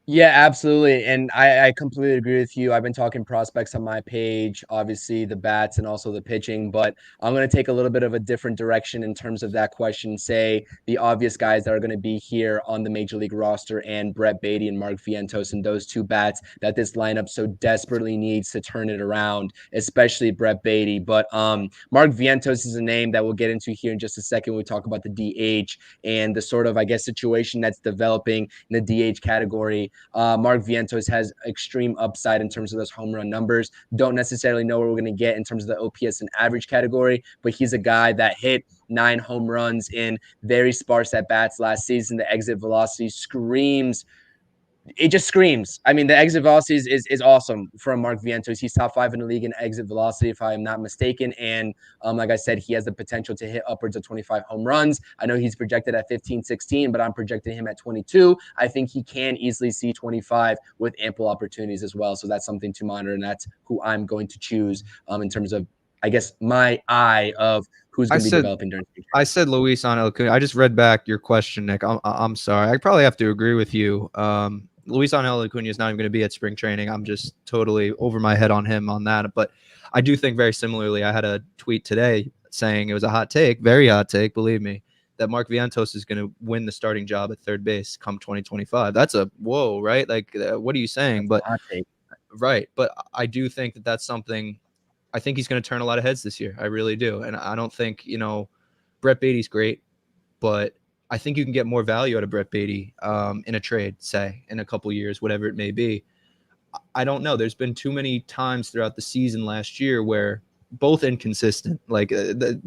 Yeah, absolutely. And I completely agree with you. I've been talking prospects on my page, obviously the bats and also the pitching, but I'm going to take a little bit of a different direction in terms of that question. Say the obvious guys that are going to be here on the major league roster, and Brett Baty and Mark Vientos, and those two bats that this lineup so desperately needs to turn it around, especially Brett Baty. But Mark Vientos is a name that we'll get into here in just a second. We talk about the DH and the sort of, I guess, situation that's developing in the DH category. Mark Vientos has extreme upside in terms of those home run numbers. Don't necessarily know where we're going to get in terms of the OPS and average category, but he's a guy that hit 9 home runs in very sparse at bats last season. The exit velocity screams. It just screams. I mean, the exit velocity is awesome from Mark Vientos. He's top 5 in the league in exit velocity, if I am not mistaken. And like I said, he has the potential to hit upwards of 25 home runs. I know he's projected at 15, 16, but I'm projecting him at 22. I think he can easily see 25 with ample opportunities as well. So that's something to monitor, and that's who I'm going to choose in terms of, I guess, my eye of who's going to be developing during spring training. I said Luis Angel Acuna. I just read back your question, Nick. I'm sorry. I probably have to agree with you. Luis Angel Acuna is not even going to be at spring training. I'm just totally over my head on him on that. But I do think very similarly. I had a tweet today saying it was a hot take, very hot take, believe me, that Mark Vientos is going to win the starting job at third base come 2025. That's a whoa, right? Like, what are you saying? That's a hot take. Right. But I do think that that's something. I think he's going to turn a lot of heads this year. I really do. And I don't think, Brett Baty's great, but I think you can get more value out of Brett Baty in a trade, say, in a couple years, whatever it may be. I don't know. There's been too many times throughout the season last year where both inconsistent. Like,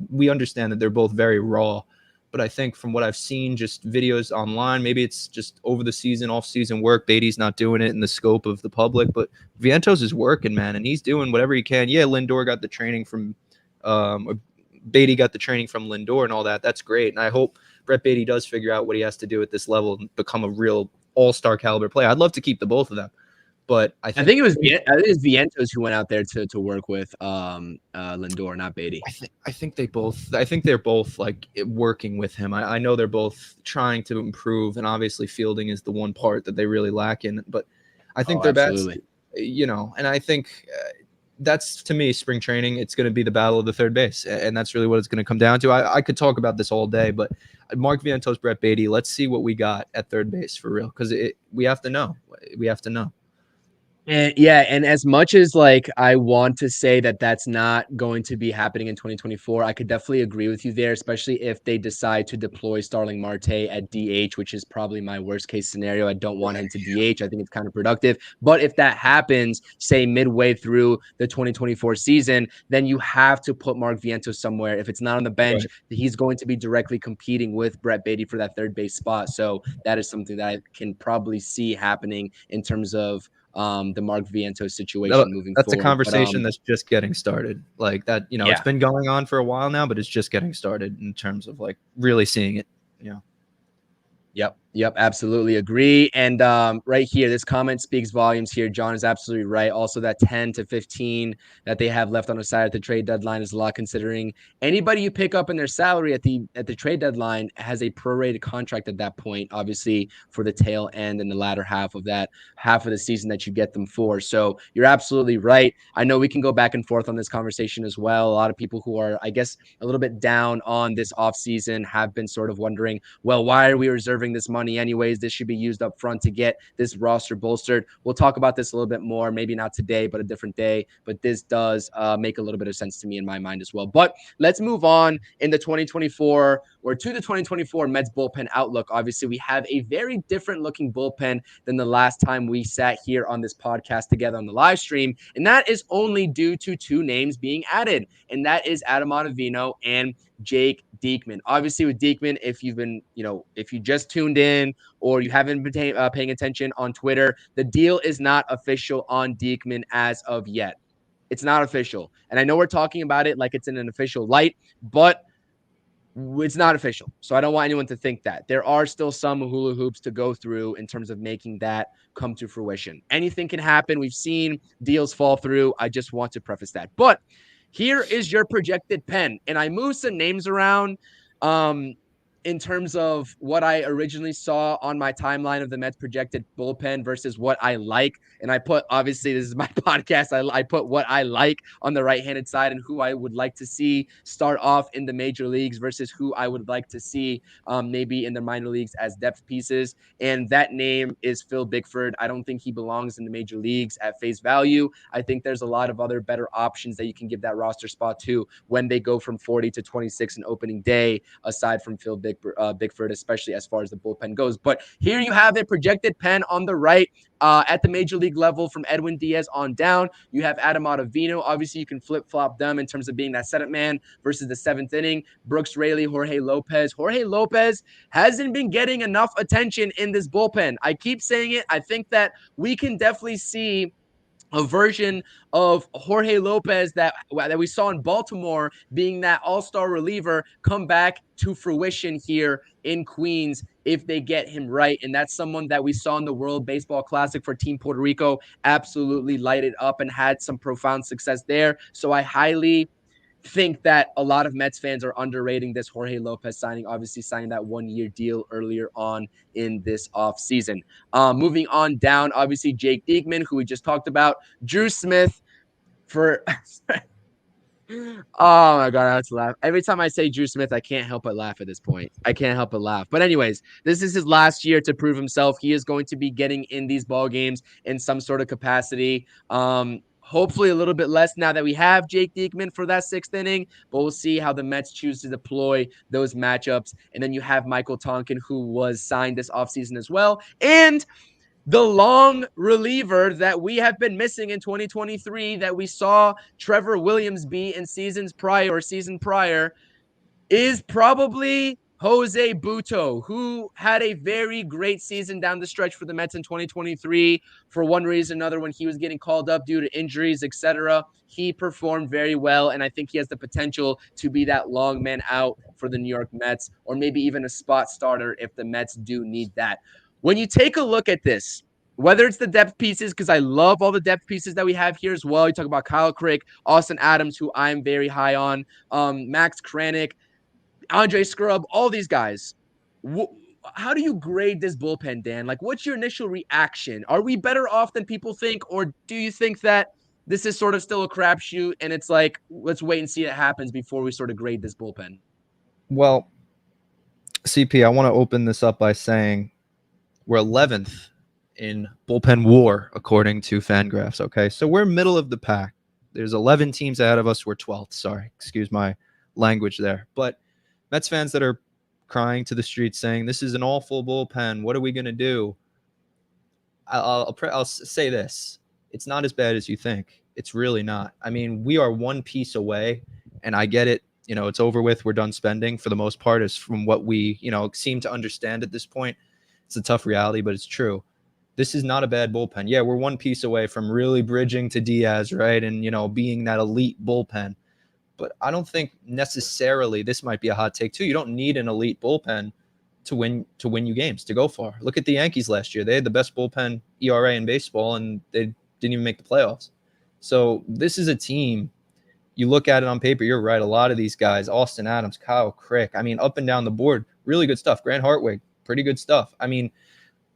we understand that they're both very raw, but I think from what I've seen, just videos online, maybe it's just over the season, off-season work. Baty's not doing it in the scope of the public, but Vientos is working, man, and he's doing whatever he can. Yeah, Lindor got the training from Baty got the training from Lindor and all that. That's great, and I hope Brett Baty does figure out what he has to do at this level and become a real all-star caliber player. I'd love to keep the both of them. But I think it was Vientos who went out there to work with Lindor, not Baty. I think they're both like working with him. I know they're both trying to improve, and obviously fielding is the one part that they really lack in. But I think they're bats, and I think that's, to me, spring training. It's going to be the battle of the third base, and that's really what it's going to come down to. I could talk about this all day, but Mark Vientos, Brett Baty, let's see what we got at third base for real, because we have to know. We have to know. And yeah, and as much as like I want to say that that's not going to be happening in 2024, I could definitely agree with you there, especially if they decide to deploy Starling Marte at DH, which is probably my worst case scenario. I don't want him to DH. I think it's kind of productive. But if that happens, say midway through the 2024 season, then you have to put Mark Vientos somewhere. If it's not on the bench, he's going to be directly competing with Brett Beatty for that third base spot. So that is something that I can probably see happening in terms of the Mark Vientos situation moving That's a forward. conversation that's just getting started. Like that, it's Yeah. been going on for a while now, but it's just getting started in terms of like really seeing it. Yep, absolutely agree. And right here, this comment speaks volumes here. John is absolutely right. Also, that 10 to 15 that they have left on the side at the trade deadline is a lot, considering anybody you pick up in their salary at the trade deadline has a prorated contract at that point, obviously for the tail end and the latter half of the season that you get them for. So you're absolutely right. I know we can go back and forth on this conversation as well. A lot of people who are, I guess, a little bit down on this offseason have been sort of wondering, well, why are we reserving this money anyways? This should be used up front to get this roster bolstered. We'll talk about this a little bit more, maybe not today, but a different day. But this does make a little bit of sense to me in my mind as well. But let's move on in the 2024 or to the 2024 Mets bullpen outlook. Obviously, we have a very different looking bullpen than the last time we sat here on this podcast together on the live stream. And that is only due to two names being added. And that is Adam Ottavino and Jake Diekman. Obviously, with Diekman, if you've been, if you just tuned in or you haven't been paying attention on Twitter, the deal is not official on Diekman as of yet. It's not official. And I know we're talking about it like it's in an official light, but it's not official. So I don't want anyone to think that. There are still some hula hoops to go through in terms of making that come to fruition. Anything can happen. We've seen deals fall through. I just want to preface that. But here is your projected pen. And I moved some names around in terms of what I originally saw on my timeline of the Mets projected bullpen versus what I like. And I put, obviously, this is my podcast. I put what I like on the right-handed side and who I would like to see start off in the major leagues versus who I would like to see maybe in the minor leagues as depth pieces. And that name is Phil Bickford. I don't think he belongs in the major leagues at face value. I think there's a lot of other better options that you can give that roster spot to when they go from 40 to 26 in opening day, aside from Phil Bickford, especially as far as the bullpen goes. But here you have a projected pen on the right at the major league level from Edwin Diaz on down. You have Adam Ottavino. Obviously, you can flip-flop them in terms of being that setup man versus the seventh inning. Brooks Raley, Jorge Lopez. Jorge Lopez hasn't been getting enough attention in this bullpen. I keep saying it. I think that we can definitely see a version of Jorge Lopez that we saw in Baltimore, being that all-star reliever, come back to fruition here in Queens if they get him right. And that's someone that we saw in the World Baseball Classic for Team Puerto Rico, absolutely lighted up and had some profound success there. So I highly think that a lot of Mets fans are underrating this Jorge Lopez signing, obviously signing that 1-year deal earlier on in this offseason. Moving on down, obviously Jake Diekman, who we just talked about, Drew Smith for oh my God, I have to laugh. Every time I say Drew Smith, I can't help but laugh at this point. I can't help but laugh. But anyways, this is his last year to prove himself. He is going to be getting in these ball games in some sort of capacity. Hopefully a little bit less now that we have Jake Diekman for that sixth inning, but we'll see how the Mets choose to deploy those matchups. And then you have Michael Tonkin, who was signed this offseason as well. And the long reliever that we have been missing in 2023 that we saw Trevor Williams be in season prior is probably Jose Butto, who had a very great season down the stretch for the Mets in 2023. For one reason or another, when he was getting called up due to injuries, etc., he performed very well, and I think he has the potential to be that long man out for the New York Mets, or maybe even a spot starter if the Mets do need that. When you take a look at this, whether it's the depth pieces, because I love all the depth pieces that we have here as well. You talk about Kyle Crick, Austin Adams, who I'm very high on, Max Kranick, Andre Scrub, all these guys. How do you grade this bullpen, Dan? Like, what's your initial reaction? Are we better off than people think, or do you think that this is sort of still a crapshoot and it's like, let's wait and see what happens before we sort of grade this bullpen? Well, CP, I want to open this up by saying we're 11th in bullpen war, according to Fangraphs. Okay, so we're middle of the pack. There's 11 teams ahead of us. We're 12th. Sorry, excuse my language there. But Mets fans that are crying to the streets saying, this is an awful bullpen. What are we going to do? I'll say this. It's not as bad as you think. It's really not. I mean, we are one piece away, and I get it. You know, it's over with. We're done spending for the most part, is from what we, seem to understand at this point. It's a tough reality, but it's true. This is not a bad bullpen. Yeah, we're one piece away from really bridging to Diaz, right? And, being that elite bullpen. But I don't think necessarily, this might be a hot take too, you don't need an elite bullpen to win you games, to go far. Look at the Yankees last year. They had the best bullpen ERA in baseball, and they didn't even make the playoffs. So this is a team, you look at it on paper, you're right. A lot of these guys, Austin Adams, Kyle Crick, I mean, up and down the board, really good stuff. Grant Hartwig, pretty good stuff. I mean,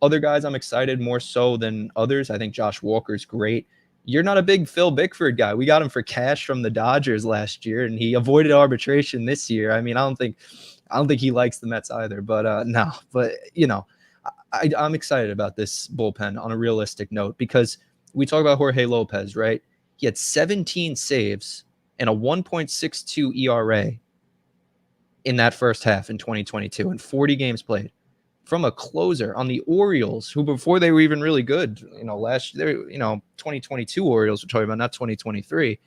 other guys I'm excited more so than others. I think Josh Walker's great. You're not a big Phil Bickford guy. We got him for cash from the Dodgers last year, and he avoided arbitration this year. I mean, I don't think he likes the Mets either, but no. But, I'm excited about this bullpen on a realistic note, because we talk about Jorge Lopez, right? He had 17 saves and a 1.62 ERA in that first half in 2022 and 40 games played from a closer on the Orioles, who before they were even really good, last year, 2022 Orioles we're talking about, not 2023.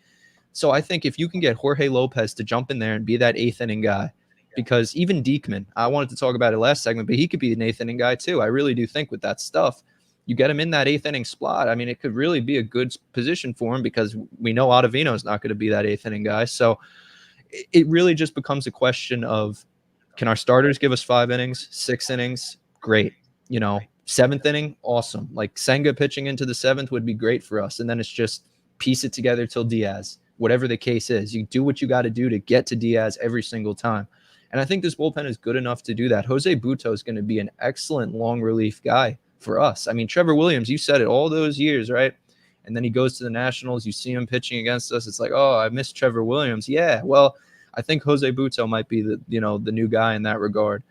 So I think if you can get Jorge Lopez to jump in there and be that eighth inning guy, because even Diekman, I wanted to talk about it last segment, but he could be an eighth inning guy too. I really do think with that stuff, you get him in that eighth inning spot. I mean, it could really be a good position for him, because we know Ottavino is not going to be that eighth inning guy. So it really just becomes a question of, can our starters give us 5 innings, 6 innings? Great. 7th inning, awesome. Like Senga pitching into the 7th would be great for us. And then it's just piece it together till Diaz, whatever the case is. You do what you got to do to get to Diaz every single time. And I think this bullpen is good enough to do that. Jose Butto is going to be an excellent long relief guy for us. I mean, Trevor Williams, you said it all those years, right? And then he goes to the Nationals. You see him pitching against us. It's like, oh, I miss Trevor Williams. Yeah, well, I think Jose Butto might be the new guy in that regard.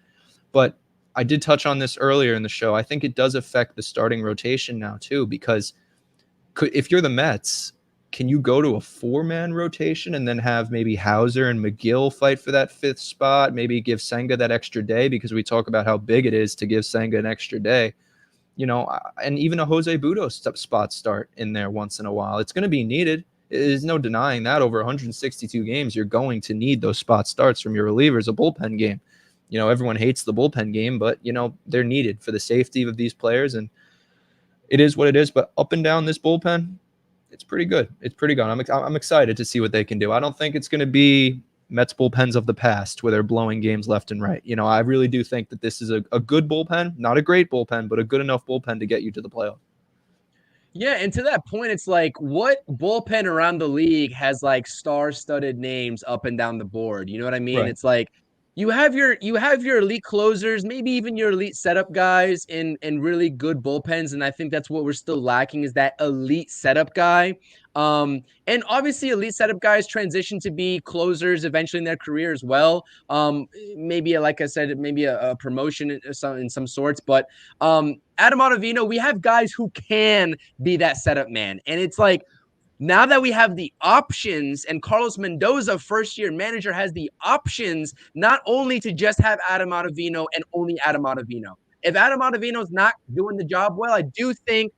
But I did touch on this earlier in the show. I think it does affect the starting rotation now too, because if you're the Mets, can you go to a 4-man rotation and then have maybe Hauser and McGill fight for that 5th spot? Maybe give Senga that extra day, because we talk about how big it is to give Senga an extra day. And even a Jose Butto spot start in there once in a while. It's going to be needed. There's no denying that. Over 162 games, you're going to need those spot starts from your relievers, a bullpen game. Everyone hates the bullpen game, but, they're needed for the safety of these players. And it is what it is. But up and down this bullpen, it's pretty good. It's pretty good. I'm excited to see what they can do. I don't think it's going to be Mets bullpens of the past where they're blowing games left and right. I really do think that this is a good bullpen, not a great bullpen, but a good enough bullpen to get you to the playoffs. Yeah, and to that point, it's like, what bullpen around the league has like star-studded names up and down the board? You know what I mean? Right. It's like you have your elite closers, maybe even your elite setup guys in really good bullpens, and I think that's what we're still lacking, is that elite setup guy. And obviously elite setup guys transition to be closers eventually in their career as well. Maybe, like I said, maybe a promotion in some sorts, but Adam Ottavino, we have guys who can be that setup man. And it's like, now that we have the options, and Carlos Mendoza, first-year manager, has the options not only to just have Adam Ottavino and only Adam Ottavino. If Adam Ottavino is not doing the job well, I do think,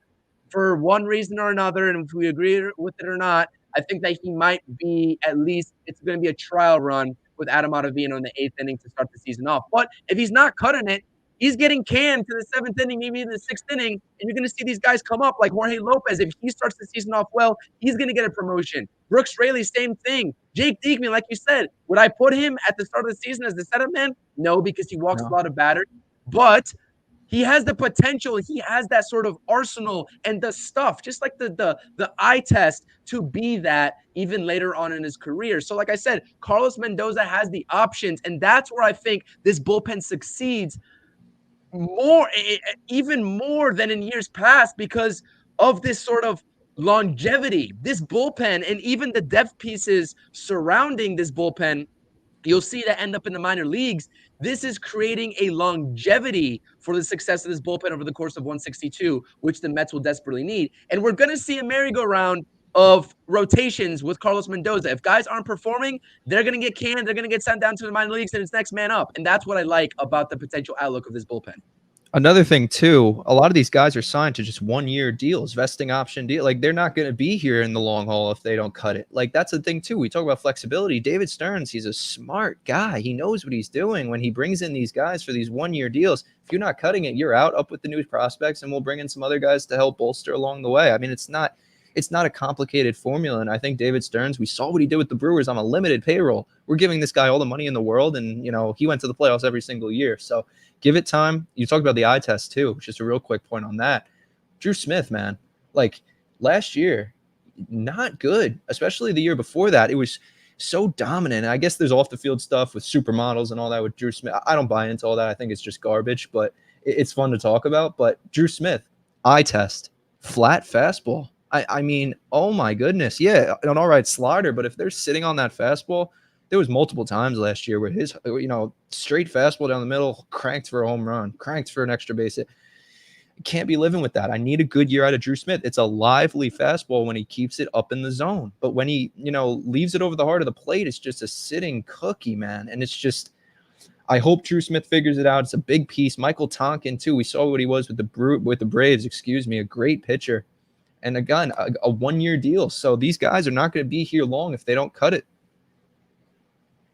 for one reason or another, and if we agree with it or not, I think that he might be, at least it's going to be a trial run with Adam Ottavino in the 8th inning to start the season off. But if he's not cutting it, he's getting canned to the 7th inning, maybe in the 6th inning, and you're going to see these guys come up like Jorge Lopez. If he starts the season off well, he's going to get a promotion. Brooks Raley, same thing. Jake Diekman, like you said, would I put him at the start of the season as the setup man? No, because he walks a lot of batters. But he has the potential. He has that sort of arsenal and the stuff, just like the eye test, to be that even later on in his career. So like I said, Carlos Mendoza has the options, and that's where I think this bullpen succeeds even more than in years past, because of this sort of longevity. This bullpen, and even the depth pieces surrounding this bullpen, you'll see that end up in the minor leagues. This is creating a longevity for the success of this bullpen over the course of 162, which the Mets will desperately need. And we're going to see a merry-go-round of rotations with Carlos Mendoza. If guys aren't performing, they're going to get canned. They're going to get sent down to the minor leagues, and it's next man up. And that's what I like about the potential outlook of this bullpen. Another thing too, a lot of these guys are signed to just 1-year deals, vesting option deal. Like they're not going to be here in the long haul if they don't cut it. Like that's the thing too. We talk about flexibility. David Stearns, he's a smart guy. He knows what he's doing when he brings in these guys for these 1-year deals. If you're not cutting it, you're out. Up with the new prospects, and we'll bring in some other guys to help bolster along the way. I mean, it's not a complicated formula. And I think David Stearns, we saw what he did with the Brewers on a limited payroll. We're giving this guy all the money in the world, and he went to the playoffs every single year. So give it time. You talked about the eye test too, just a real quick point on that. Drew Smith, man, like last year, not good, especially the year before that. It was so dominant. I guess there's off the field stuff with supermodels and all that with Drew Smith. I don't buy into all that. I think it's just garbage, but it's fun to talk about. But Drew Smith, eye test, flat fastball. I mean, oh my goodness. Yeah, an all right slider, but if they're sitting on that fastball, there was multiple times last year where his, straight fastball down the middle, cranked for a home run, cranked for an extra base hit. Can't be living with that. I need a good year out of Drew Smith. It's a lively fastball when he keeps it up in the zone. But when he, leaves it over the heart of the plate, it's just a sitting cookie, man. And it's just, I hope Drew Smith figures it out. It's a big piece. Michael Tonkin, too. We saw what he was with the Braves, a great pitcher. And again, a 1-year deal. So these guys are not going to be here long if they don't cut it.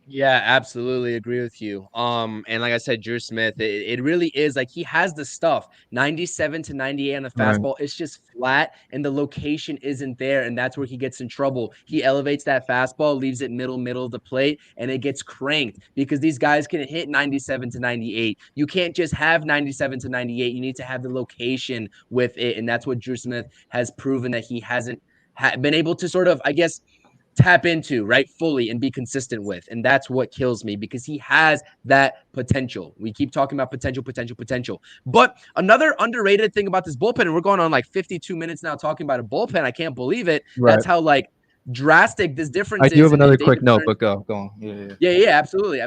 Yeah, absolutely agree with you. And like I said, Drew Smith, it really is like he has the stuff. 97 to 98 on the fastball. Right. It's just flat, and the location isn't there, and that's where he gets in trouble. He elevates that fastball, leaves it middle of the plate, and it gets cranked because these guys can hit 97 to 98. You can't just have 97 to 98. You need to have the location with it, and that's what Drew Smith has proven that he hasn't been able to sort of, I guess, tap into, right, fully and be consistent with. And that's what kills me because he has that potential. We keep talking about potential. But another underrated thing about this bullpen, and we're going on like 52 minutes now talking about a bullpen. I can't believe it. Right. That's how like drastic this difference is. I do have another quick note, but go on. Yeah, absolutely.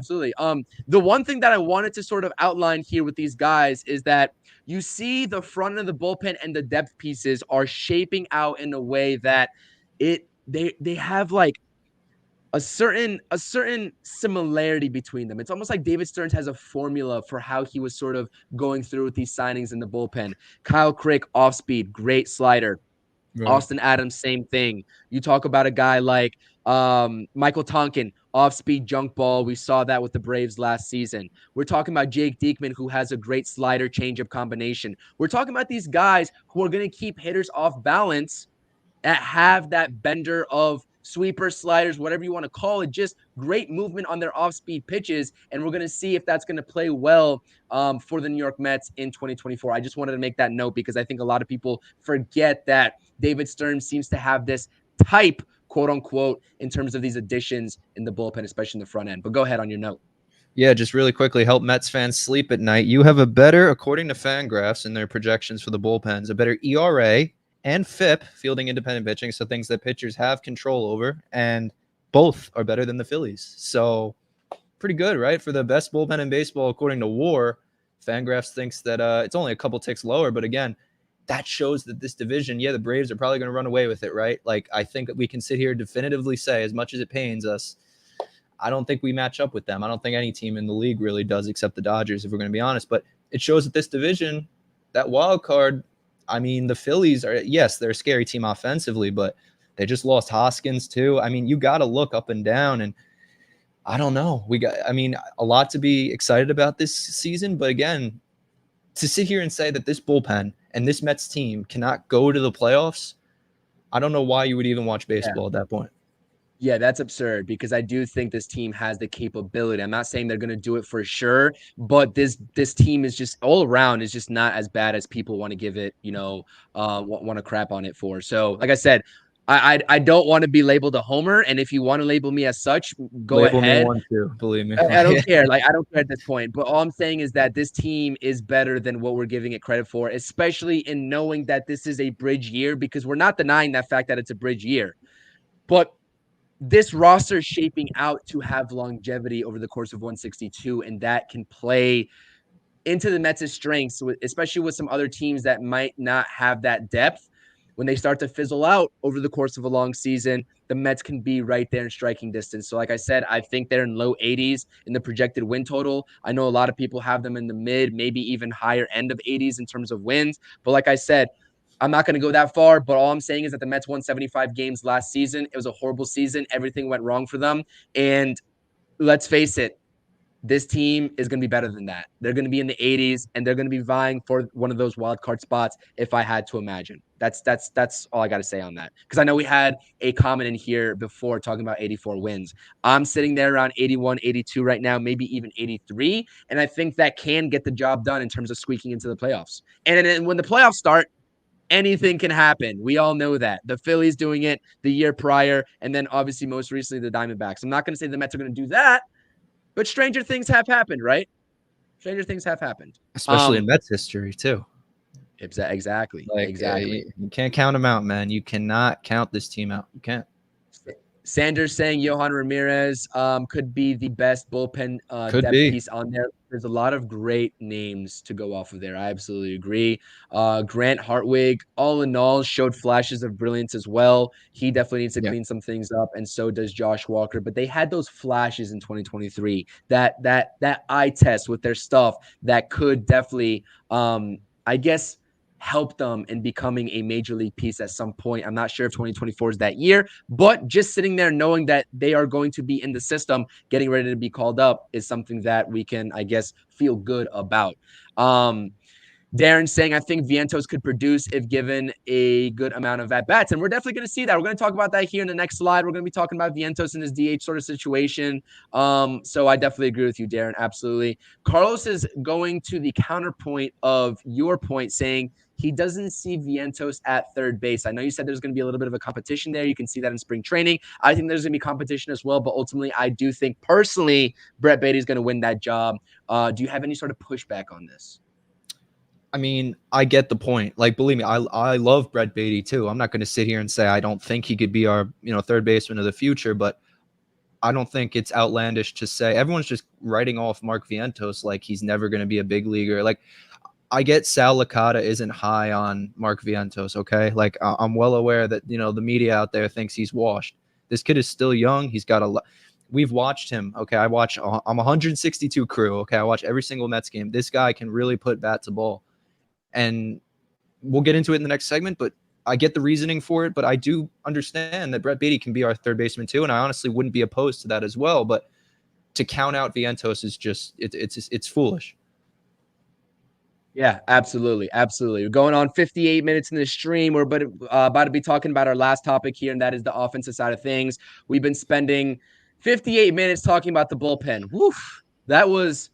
The one thing that I wanted to sort of outline here with these guys is that you see the front of the bullpen and the depth pieces are shaping out in a way that they have like a certain similarity between them. It's almost like David Stearns has a formula for how he was sort of going through with these signings in the bullpen. Kyle Crick, off speed, great slider. Right. Austin Adams, same thing. You talk about a guy like Michael Tonkin, off-speed junk ball. We saw that with the Braves last season. We're talking about Jake Diekman, who has a great slider changeup combination. We're talking about these guys who are going to keep hitters off balance, that have that bender of sweeper, sliders, whatever you want to call it, just great movement on their off-speed pitches. And we're going to see if that's going to play well for the New York Mets in 2024. I just wanted to make that note because I think a lot of people forget that David Stearns seems to have this type, quote unquote, in terms of these additions in the bullpen, especially in the front end. But go ahead on your note. Yeah, just really quickly, help Mets fans sleep at night. You have a better, according to Fangraphs and their projections for the bullpens, a better ERA and FIP, fielding independent pitching, so things that pitchers have control over, and both are better than the Phillies. So pretty good, right? For the best bullpen in baseball, according to WAR, Fangraphs thinks that it's only a couple ticks lower, but again, that shows that this division, the Braves are probably going to run away with it, right? Like, I think that we can sit here and definitively say, as much as it pains us, I don't think we match up with them. I don't think any team in the league really does, except the Dodgers, if we're going to be honest. But it shows that this division, that wild card, I mean, the Phillies are, yes, they're a scary team offensively, but they just lost Hoskins too. I mean, you got to look up and down, and I don't know. A lot to be excited about this season, but again, to sit here and say that this bullpen and this Mets team cannot go to the playoffs, I don't know why you would even watch baseball at that point. Yeah, that's absurd because I do think this team has the capability. I'm not saying they're going to do it for sure, but this team is just all around is just not as bad as people want to give it, want to crap on it for. So, like I said, I don't want to be labeled a homer, and if you want to label me as such, go ahead. Label me one too, believe me. I don't care. Like, I don't care at this point. But all I'm saying is that this team is better than what we're giving it credit for, especially in knowing that this is a bridge year, because we're not denying that fact that it's a bridge year. But this roster is shaping out to have longevity over the course of 162, and that can play into the Mets' strengths, especially with some other teams that might not have that depth. When they start to fizzle out over the course of a long season, the Mets can be right there in striking distance. So, like I said, I think they're in low 80s in the projected win total. I know a lot of people have them in the mid, maybe even higher end of 80s in terms of wins. But like I said, I'm not going to go that far, but all I'm saying is that the Mets won 75 games last season. It was a horrible season. Everything went wrong for them. And let's face it, this team is going to be better than that. They're going to be in the 80s, and they're going to be vying for one of those wild card spots. If I had to imagine, that's all I got to say on that. Because I know we had a comment in here before talking about 84 wins. I'm sitting there around 81, 82 right now, maybe even 83, and I think that can get the job done in terms of squeaking into the playoffs. And then when the playoffs start, anything can happen. We all know that. The Phillies doing it the year prior, and then obviously most recently the Diamondbacks. I'm not going to say the Mets are going to do that, but stranger things have happened, right? Stranger things have happened. especially in Mets history too. Exactly. Like Exactly. you can't count them out, man. You cannot count this team out. You can't. Sanders saying Johan Ramirez could be the best bullpen Could depth be. piece on there. There's a lot of great names to go off of there. I absolutely agree. Grant Hartwig, all in all, showed flashes of brilliance as well. He definitely needs to Yeah. clean some things up, and so does Josh Walker. But they had those flashes in 2023. That eye test with their stuff that could definitely, I guess, help them in becoming a major league piece at some point. I'm not sure if 2024 is that year, but just sitting there knowing that they are going to be in the system, getting ready to be called up is something that we can, I guess, feel good about. Darren saying, I think Vientos could produce if given a good amount of at-bats. And we're definitely going to see that. We're going to talk about that here in the next slide. We're going to be talking about Vientos in his DH sort of situation. So I definitely agree with you, Darren. Absolutely. Carlos is going to the counterpoint of your point, saying he doesn't see Vientos at third base. I know you said there's going to be a little bit of a competition there. You can see that in spring training. I think there's going to be competition as well. But ultimately, I do think personally, Brett Beatty is going to win that job. Do you have any sort of pushback on this? I mean, I get the point. Like, believe me, I love Brett Beatty too. I'm not going to sit here and say I don't think he could be our third baseman of the future, but I don't think it's outlandish to say everyone's just writing off Mark Vientos like he's never going to be a big leaguer. Like, I get Sal Licata isn't high on Mark Vientos, okay? Like, I'm well aware that the media out there thinks he's washed. This kid is still young. He's got a. We've watched him. Okay, I'm 162 crew. Okay, I watch every single Mets game. This guy can really put bat to ball. And we'll get into it in the next segment, but I get the reasoning for it. But I do understand that Brett Beatty can be our third baseman too, and I honestly wouldn't be opposed to that as well. But to count out Vientos is just it's foolish. Yeah, absolutely. Absolutely. We're going on 58 minutes in the stream. We're about to be talking about our last topic here, and that is the offensive side of things. We've been spending 58 minutes talking about the bullpen. Woof. That was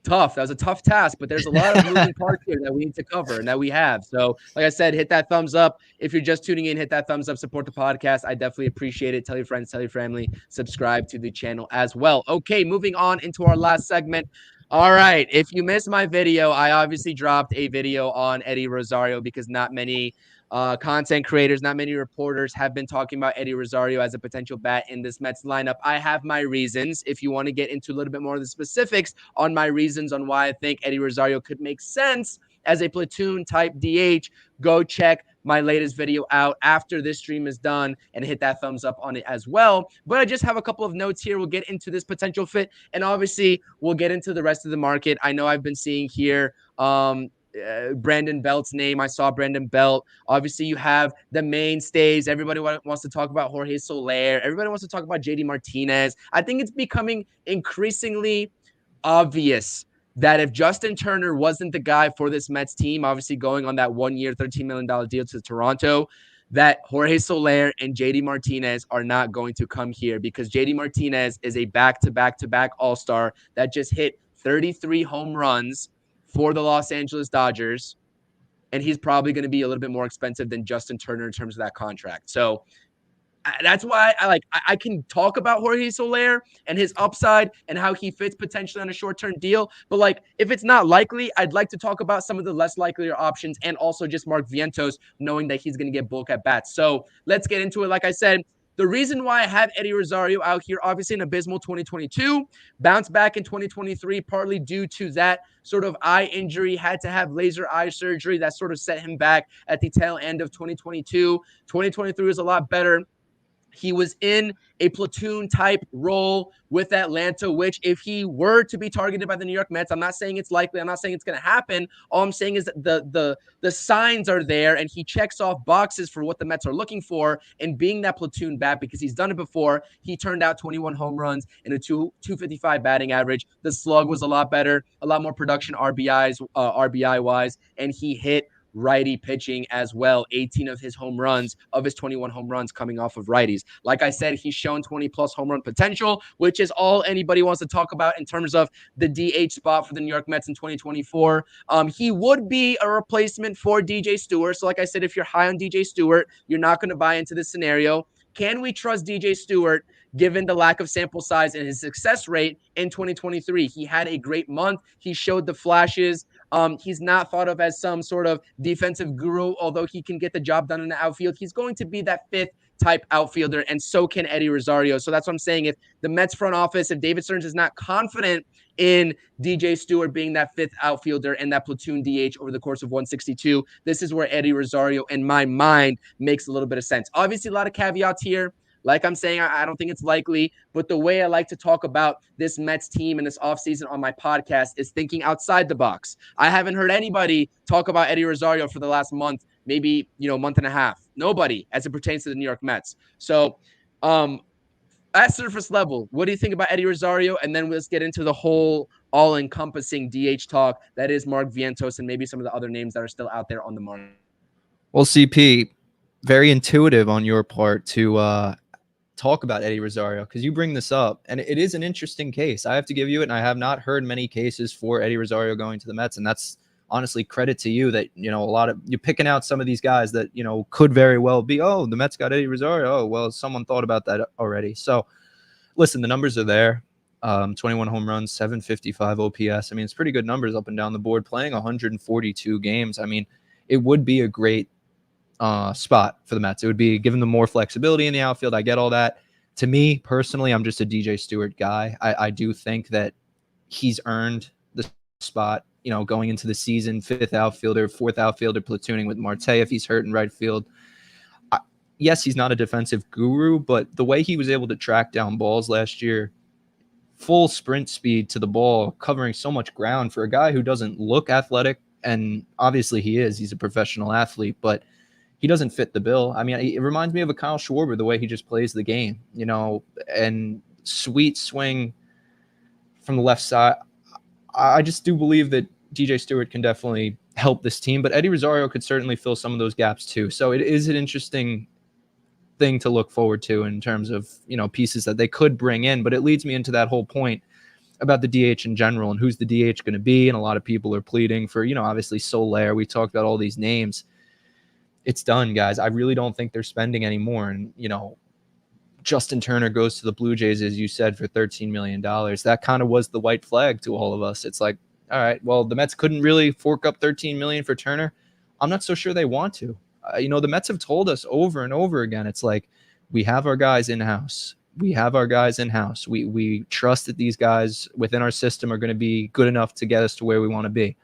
tough. That was a tough task, but there's a lot of moving parts here that we need to cover and that we have. So, like I said, hit that thumbs up. If you're just tuning in, hit that thumbs up, support the podcast. I definitely appreciate it. Tell your friends, tell your family, subscribe to the channel as well. Okay, moving on into our last segment. All right. If you missed my video, I obviously dropped a video on Eddie Rosario because not many content creators, not many reporters have been talking about Eddie Rosario as a potential bat in this Mets lineup. I have my reasons. If you want to get into a little bit more of the specifics on my reasons on why I think Eddie Rosario could make sense as a platoon type DH, go check my latest video out after this stream is done and hit that thumbs up on it as well. But I just have a couple of notes here. We'll get into this potential fit, and obviously we'll get into the rest of the market. I know I've been seeing here Brandon Belt's name. I saw Brandon Belt. Obviously, you have the mainstays. Everybody wants to talk about Jorge Soler. Everybody wants to talk about JD Martinez. I think it's becoming increasingly obvious that if Justin Turner wasn't the guy for this Mets team, obviously going on that 1 year, $13 million deal to Toronto, that Jorge Soler and JD Martinez are not going to come here because JD Martinez is a back-to-back-to-back all-star that just hit 33 home runs for the Los Angeles Dodgers, and he's probably going to be a little bit more expensive than Justin Turner in terms of that contract. So that's why I can talk about Jorge Soler and his upside and how he fits potentially on a short-term deal. But like, if it's not likely, I'd like to talk about some of the less likelier options and also just Mark Vientos, knowing that he's going to get bulk at bats. So let's get into it. Like I said, The reason why I have Eddie Rosario out here, obviously an abysmal 2022, bounced back in 2023, partly due to that sort of eye injury, had to have laser eye surgery that sort of set him back at the tail end of 2022. 2023 was a lot better. He was in a platoon type role with Atlanta, which if he were to be targeted by the New York Mets, I'm not saying it's likely. I'm not saying it's going to happen. All I'm saying is that the signs are there, and he checks off boxes for what the Mets are looking for. And being that platoon bat, because he's done it before, he turned out 21 home runs and a 255 batting average. The slug was a lot better, a lot more production RBI wise, and he hit righty pitching as well. 18 of his 21 home runs coming off of righties. Like I said, he's shown 20 plus home run potential, which is all anybody wants to talk about in terms of the DH spot for the New York Mets in 2024. He would be a replacement for DJ Stewart. So like I said, if you're high on DJ Stewart, you're not going to buy into this scenario. Can we trust DJ Stewart given the lack of sample size and his success rate in 2023? He had a great month. He showed the flashes. He's not thought of as some sort of defensive guru, although he can get the job done in the outfield. He's going to be that fifth type outfielder, and so can Eddie Rosario. So that's what I'm saying. If the Mets front office, if David Stearns is not confident in DJ Stewart being that fifth outfielder and that platoon DH over the course of 162, this is where Eddie Rosario, in my mind, makes a little bit of sense. Obviously, a lot of caveats here. Like I'm saying, I don't think it's likely, but the way I like to talk about this Mets team and this offseason on my podcast is thinking outside the box. I haven't heard anybody talk about Eddie Rosario for the last month, maybe, month and a half. Nobody as it pertains to the New York Mets. So at surface level, what do you think about Eddie Rosario? And then let's get into the whole all-encompassing DH talk that is Mark Vientos and maybe some of the other names that are still out there on the market. Well, CP, very intuitive on your part to talk about Eddie Rosario, because you bring this up, and it is an interesting case. I have to give you it, and I have not heard many cases for Eddie Rosario going to the Mets, and that's honestly credit to you that, a lot of you're picking out some of these guys that, could very well be, oh, the Mets got Eddie Rosario. Oh, well, someone thought about that already. So listen, the numbers are there. 21 home runs, 755 OPS. I mean, it's pretty good numbers up and down the board, playing 142 games. I mean, it would be a great spot for the Mets. It would be giving them more flexibility in the outfield. I get all that. To me personally, I'm just a DJ Stewart guy. I do think that he's earned the spot, going into the season, fifth outfielder, fourth outfielder, platooning with Marte if he's hurt in right field. Yes, he's not a defensive guru, but the way he was able to track down balls last year, full sprint speed to the ball, covering so much ground for a guy who doesn't look athletic, and obviously he's a professional athlete, but he doesn't fit the bill. I mean, it reminds me of a Kyle Schwarber, the way he just plays the game, and sweet swing from the left side. I just do believe that DJ Stewart can definitely help this team, but Eddie Rosario could certainly fill some of those gaps too. So it is an interesting thing to look forward to in terms of, pieces that they could bring in, but it leads me into that whole point about the DH in general and who's the DH going to be. And a lot of people are pleading for, obviously Soler. We talked about all these names. It's done, guys. I really don't think they're spending anymore. And, Justin Turner goes to the Blue Jays, as you said, for $13 million. That kind of was the white flag to all of us. It's like, all right, well, the Mets couldn't really fork up $13 million for Turner. I'm not so sure they want to. The Mets have told us over and over again, it's like, we have our guys in-house. We have our guys in-house. We trust that these guys within our system are going to be good enough to get us to where we want to be.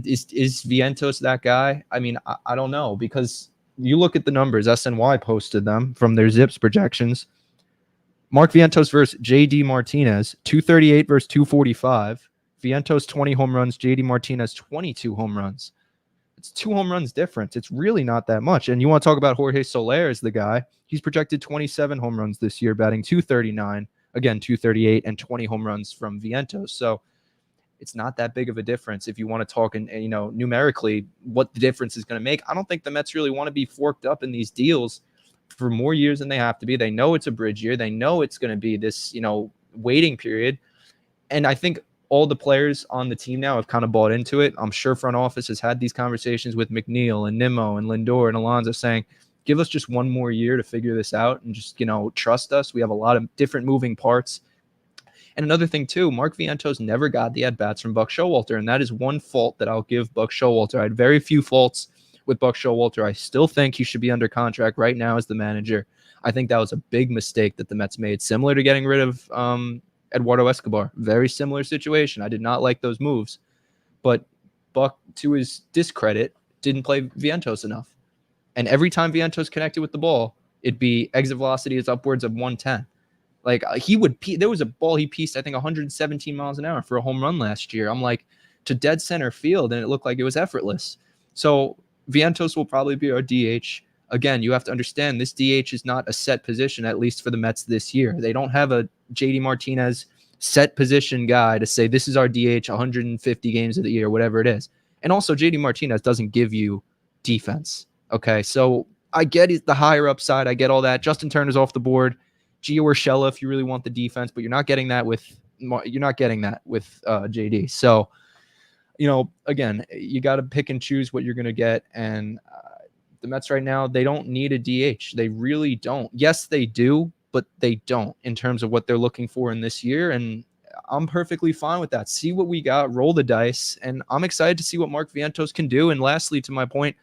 Is Vientos that guy? I mean, I don't know, because you look at the numbers. SNY posted them from their Zips projections. Mark Vientos versus J.D. Martinez, 238 versus 245. Vientos 20 home runs, J.D. Martinez 22 home runs. It's 2 home runs difference. It's really not that much. And you want to talk about Jorge Soler as the guy. He's projected 27 home runs this year, batting 239, again 238, and 20 home runs from Vientos. So it's not that big of a difference if you want to talk numerically what the difference is going to make. I don't think the Mets really want to be forked up in these deals for more years than they have to be. They know it's a bridge year. They know it's going to be this, waiting period. And I think all the players on the team now have kind of bought into it. I'm sure front office has had these conversations with McNeil and Nimmo and Lindor and Alonso saying, give us just one more year to figure this out and just, trust us. We have a lot of different moving parts. And another thing too, Mark Vientos never got the at-bats from Buck Showalter, and that is one fault that I'll give Buck Showalter. I had very few faults with Buck Showalter. I still think he should be under contract right now as the manager. I think that was a big mistake that the Mets made, similar to getting rid of Eduardo Escobar. Very similar situation. I did not like those moves. But Buck, to his discredit, didn't play Vientos enough. And every time Vientos connected with the ball, it'd be exit velocity is upwards of 110. Like there was a ball he pieced, I think 117 miles an hour for a home run last year. I'm like, to dead center field, and it looked like it was effortless. So Vientos will probably be our DH. Again, you have to understand this DH is not a set position, at least for the Mets this year. They don't have a JD Martinez set position guy to say this is our DH 150 games of the year, whatever it is. And also, JD Martinez doesn't give you defense. Okay, so I get the higher upside. I get all that. Justin Turner's off the board. Gio Urshela, if you really want the defense, but you're not getting that with JD. So, again, you got to pick and choose what you're going to get. And the Mets right now, they don't need a DH. They really don't. Yes, they do, but they don't in terms of what they're looking for in this year. And I'm perfectly fine with that. See what we got, roll the dice. And I'm excited to see what Mark Vientos can do. And lastly, to my point,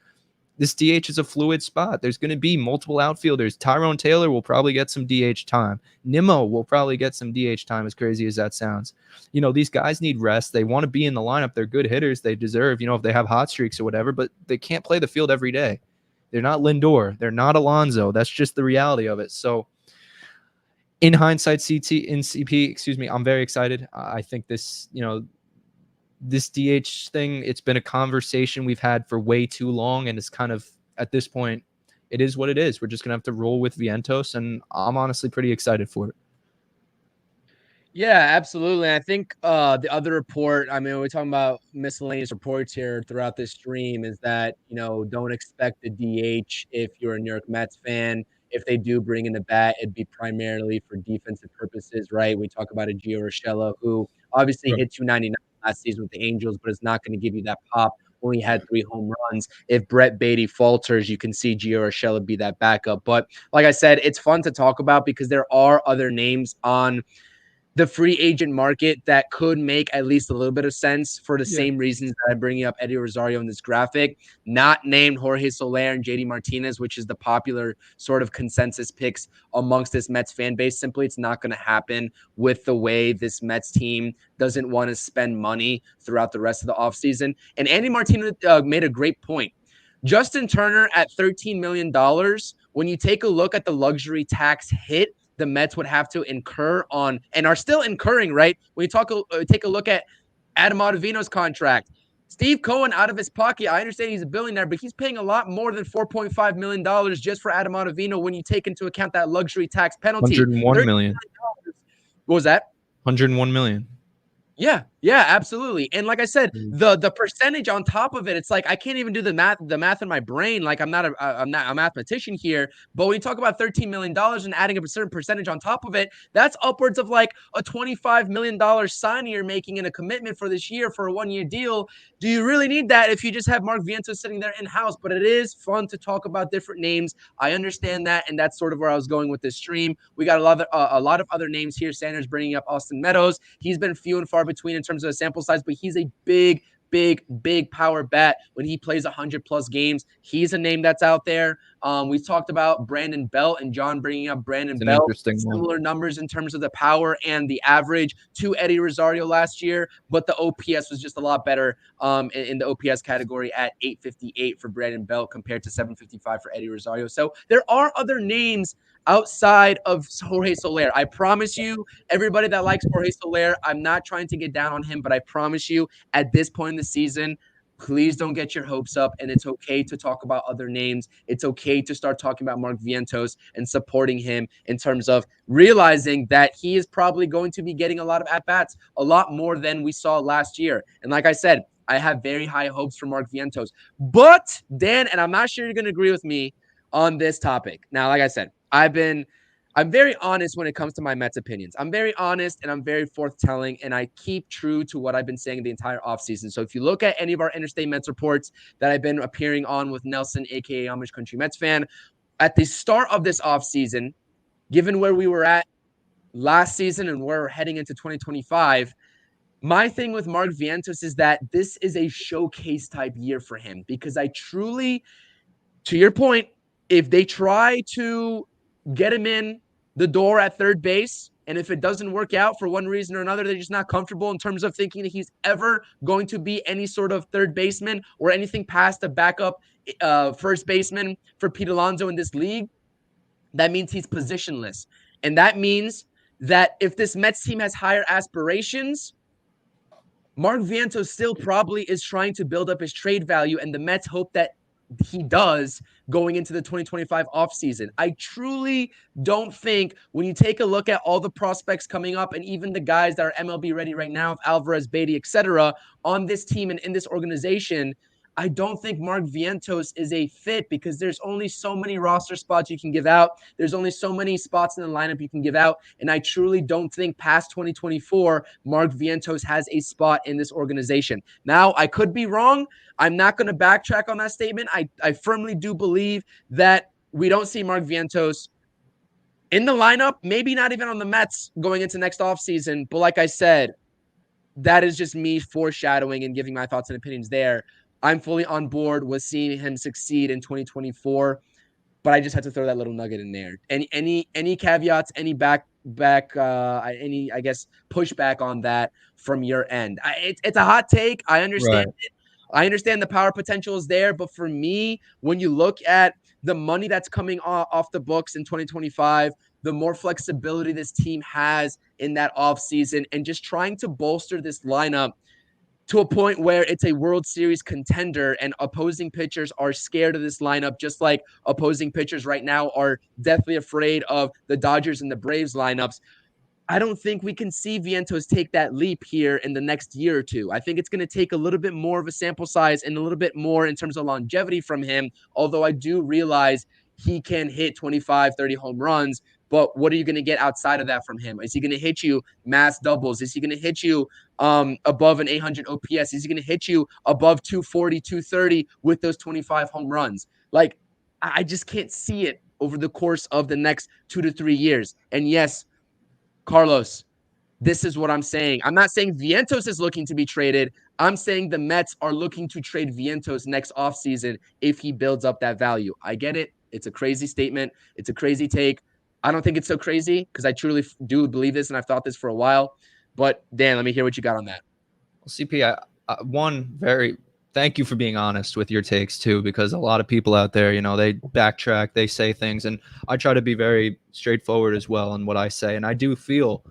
this DH is a fluid spot. There's going to be multiple outfielders. Tyrone Taylor will probably get some DH time. Nimmo will probably get some DH time, as crazy as that sounds. These guys need rest. They want to be in the lineup. They're good hitters. They deserve, if they have hot streaks or whatever, but they can't play the field every day. They're not Lindor. They're not Alonso. That's just the reality of it. So in hindsight, CP, I'm very excited. I think this DH thing, it's been a conversation we've had for way too long, and it's kind of, at this point, it is what it is. We're just going to have to roll with Vientos, and I'm honestly pretty excited for it. Yeah, absolutely. I think the other report, we're talking about miscellaneous reports here throughout this stream, is that, don't expect the DH if you're a New York Mets fan. If they do bring in the bat, it'd be primarily for defensive purposes, right? We talk about a Gio Urshela, who obviously hit 299 last season with the Angels, but is not going to give you that pop. Only had 3 home runs. If Brett Beatty falters, you can see Gio Urshela be that backup. But like I said, it's fun to talk about because there are other names on the free agent market that could make at least a little bit of sense for the same reasons that I'm bringing up Eddie Rosario in this graphic, not named Jorge Soler and JD Martinez, which is the popular sort of consensus picks amongst this Mets fan base. Simply, it's not going to happen with the way this Mets team doesn't want to spend money throughout the rest of the offseason. And Andy Martino made a great point. Justin Turner at $13 million, when you take a look at the luxury tax hit the Mets would have to incur on, and are still incurring, right? When you take a look at Adam Ottavino's contract, Steve Cohen out of his pocket, I understand he's a billionaire, but he's paying a lot more than $4.5 million just for Adam Ottavino when you take into account that luxury tax penalty. $101 million. What was that? $101 million. Yeah, absolutely. And like I said, the percentage on top of it, it's like I can't even do the math in my brain. Like I'm not a mathematician here, but when you talk about $13 million and adding a certain percentage on top of it, that's upwards of like a $25 million signing you're making in a commitment for this year for a 1-year deal. Do you really need that if you just have Mark Vientos sitting there in-house? But it is fun to talk about different names. I understand that, and that's sort of where I was going with this stream. We got a lot of other names here. Sanders bringing up Austin Meadows. He's been few and far between in terms of the sample size, but he's a big power bat when he plays 100+ games. He's a name that's out there. We talked about Brandon Belt, and John bringing up Brandon Belt. Similar numbers in terms of the power and the average to Eddie Rosario last year, but the OPS was just a lot better in the OPS category at 858 for Brandon Belt compared to 755 for Eddie Rosario. So there are other names outside of Jorge Soler. I promise you, everybody that likes Jorge Soler, I'm not trying to get down on him, but I promise you, at this point in the season, please don't get your hopes up, and it's okay to talk about other names. It's okay to start talking about Mark Vientos and supporting him in terms of realizing that he is probably going to be getting a lot of at-bats, a lot more than we saw last year. And like I said, I have very high hopes for Mark Vientos. But, Dan, and I'm not sure you're going to agree with me on this topic. Now, like I said, I'm very honest when it comes to my Mets opinions. I'm very honest and I'm very forthtelling, and I keep true to what I've been saying the entire offseason. So if you look at any of our Interstate Mets reports that I've been appearing on with Nelson, aka Amish Country Mets fan, at the start of this offseason, given where we were at last season and where we're heading into 2025, My thing with Mark Vientos is that this is a showcase type year for him, because I truly, to your point, if they try to get him in the door at third base, and if it doesn't work out for one reason or another, they're just not comfortable in terms of thinking that he's ever going to be any sort of third baseman or anything past a backup first baseman for Pete Alonso in this league, that means he's positionless. And that means that if this Mets team has higher aspirations, Mark Vientos still probably is trying to build up his trade value, and the Mets hope that he does going into the 2025 offseason. I truly don't think, when you take a look at all the prospects coming up and even the guys that are MLB ready right now, Alvarez, Beatty, etc., on this team and in this organization, I don't think Mark Vientos is a fit, because there's only so many roster spots you can give out. There's only so many spots in the lineup you can give out. And I truly don't think past 2024, Mark Vientos has a spot in this organization. Now, I could be wrong. I'm not going to backtrack on that statement. I firmly do believe that we don't see Mark Vientos in the lineup, maybe not even on the Mets going into next offseason. But like I said, that is just me foreshadowing and giving my thoughts and opinions there. I'm fully on board with seeing him succeed in 2024, but I just had to throw that little nugget in there. Any caveats, any any, I guess, pushback on that from your end? It's a hot take. I understand Right. it. I understand the power potential is there, but for me, when you look at the money that's coming off the books in 2025, the more flexibility this team has in that offseason, and just trying to bolster this lineup to a point where it's a World Series contender, and opposing pitchers are scared of this lineup, just like opposing pitchers right now are deathly afraid of the Dodgers and the Braves lineups. I don't think we can see Vientos take that leap here in the next year or two. I think it's going to take a little bit more of a sample size and a little bit more in terms of longevity from him, although I do realize he can hit 25, 30 home runs. But what are you going to get outside of that from him? Is he going to hit you mass doubles? Is he going to hit you above an 800 OPS? Is he going to hit you above 240, 230 with those 25 home runs? Like, I just can't see it over the course of the next 2 to 3 years. And yes, Carlos, this is what I'm saying. I'm not saying Vientos is looking to be traded. I'm saying the Mets are looking to trade Vientos next offseason if he builds up that value. I get it. It's a crazy statement. It's a crazy take. I don't think it's so crazy, because I truly do believe this, and I've thought this for a while. But Dan, let me hear what you got on that. Well, CP, thank you for being honest with your takes too, because a lot of people out there, they backtrack, they say things, and I try to be very straightforward as well in what I say. And I do feel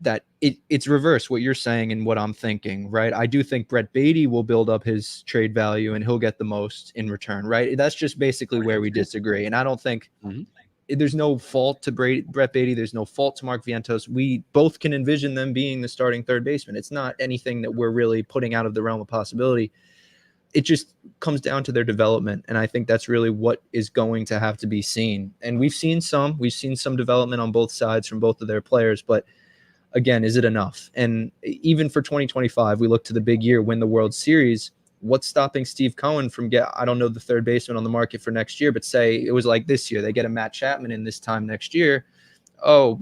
that it's reverse what you're saying and what I'm thinking, right? I do think Brett Beatty will build up his trade value and he'll get the most in return, right? That's just basically where we disagree. And I don't think there's no fault to Brett Beatty. There's no fault to Mark Vientos. We both can envision them being the starting third baseman. It's not anything that we're really putting out of the realm of possibility. It just comes down to their development. And I think that's really what is going to have to be seen. And we've seen some development on both sides from both of their players, but again, is it enough? And even for 2025, we look to the big year, win the World Series. What's stopping Steve Cohen from I don't know the third baseman on the market for next year, but say it was like this year, they get a Matt Chapman in this time next year. Oh,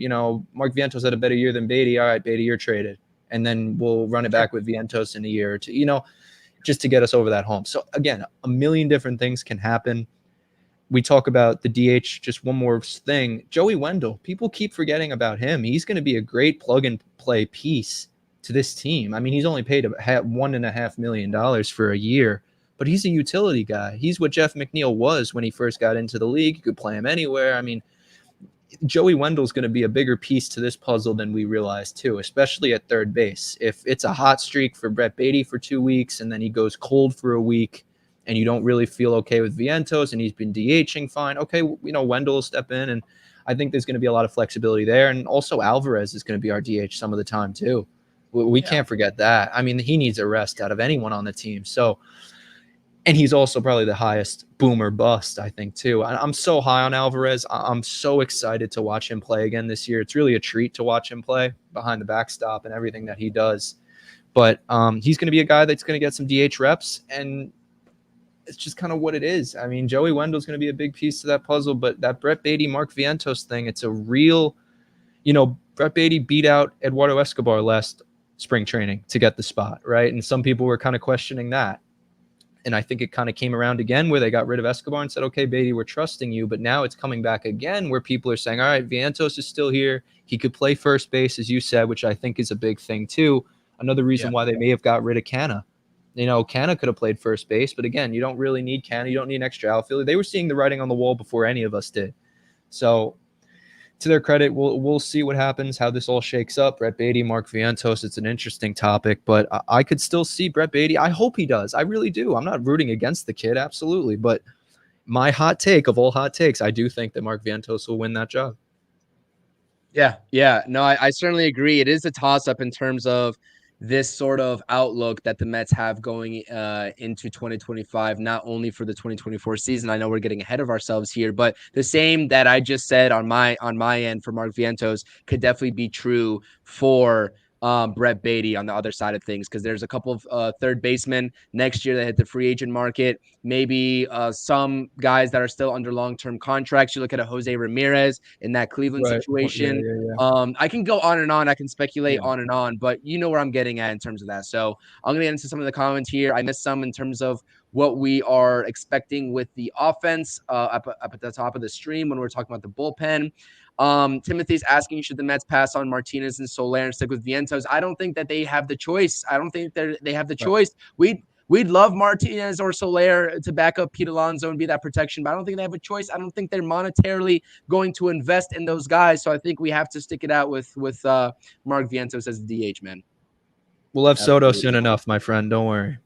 Mark Vientos had a better year than Beatty. All right, Beatty, you're traded. And then we'll run it back with Vientos in a year or two, just to get us over that hump. So again, a million different things can happen. We talk about the DH, just one more thing. Joey Wendell, people keep forgetting about him. He's going to be a great plug-and-play piece to this team. I mean, he's only paid $1.5 million for a year, but he's a utility guy. He's what Jeff McNeil was when he first got into the league. You could play him anywhere. I mean, Joey Wendell's going to be a bigger piece to this puzzle than we realized, too, especially at third base. If it's a hot streak for Brett Beatty for 2 weeks and then he goes cold for a week, and you don't really feel okay with Vientos, and he's been DHing fine, okay, Wendell will step in, and I think there's going to be a lot of flexibility there. And also Alvarez is going to be our DH some of the time too. We can't forget that. I mean, he needs a rest out of anyone on the team. So, and he's also probably the highest boomer bust, I think, too. I'm so high on Alvarez. I'm so excited to watch him play again this year. It's really a treat to watch him play behind the backstop and everything that he does. But he's going to be a guy that's going to get some DH reps, and it's just kind of what it is. I mean, Joey Wendell's going to be a big piece to that puzzle, but that Brett Beatty, Mark Vientos thing, it's a real, Brett Beatty beat out Eduardo Escobar last spring training to get the spot, right? And some people were kind of questioning that. And I think it kind of came around again where they got rid of Escobar and said, okay, Beatty, we're trusting you. But now it's coming back again where people are saying, all right, Vientos is still here. He could play first base, as you said, which I think is a big thing too. Another reason why they may have got rid of Canna. Canna could have played first base, but again, you don't really need Canna. You don't need an extra outfielder. They were seeing the writing on the wall before any of us did. So to their credit, we'll see what happens, how this all shakes up. Brett Beatty, Mark Vientos, it's an interesting topic, but I could still see Brett Beatty. I hope he does. I really do. I'm not rooting against the kid, absolutely. But my hot take of all hot takes, I do think that Mark Vientos will win that job. Yeah. No, I certainly agree. It is a toss-up in terms of this sort of outlook that the Mets have going into 2025, not only for the 2024 season. I know we're getting ahead of ourselves here, but the same that I just said on my end for Mark Vientos could definitely be true for Brett Beatty on the other side of things, because there's a couple of third basemen next year that hit the free agent market. Maybe some guys that are still under long-term contracts. You look at a Jose Ramirez in that Cleveland situation. I can go on and on. I can speculate on and on, but you know where I'm getting at in terms of that. So I'm going to get into some of the comments here. I missed some in terms of what we are expecting with the offense up at the top of the stream when we're talking about the bullpen. Timothy's asking, should the Mets pass on Martinez and Soler and stick with Vientos? I don't think that they have the choice. I don't think they have the choice. We'd love Martinez or Soler to back up Pete Alonso and be that protection, but I don't think they have a choice. I don't think they're monetarily going to invest in those guys. So I think we have to stick it out with Mark Vientos as the DH, man. We'll have Soto soon enough, my friend. Don't worry.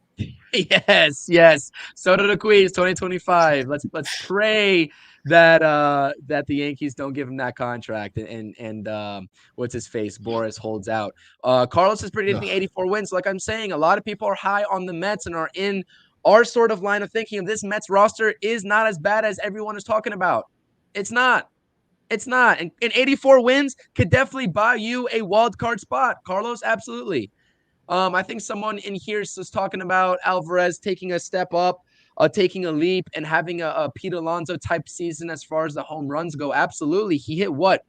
Yes. Soto to Queens 2025. Let's pray that the Yankees don't give him that contract and what's his face, Boris, holds out. Carlos is predicting 84 wins. Like I'm saying, a lot of people are high on the Mets and are in our sort of line of thinking of this Mets roster is not as bad as everyone is talking about. It's not. And 84 wins could definitely buy you a wild card spot, Carlos. Absolutely. I think someone in here is talking about Alvarez taking a step up, taking a leap, and having a Pete Alonso type season as far as the home runs go. Absolutely. He hit what?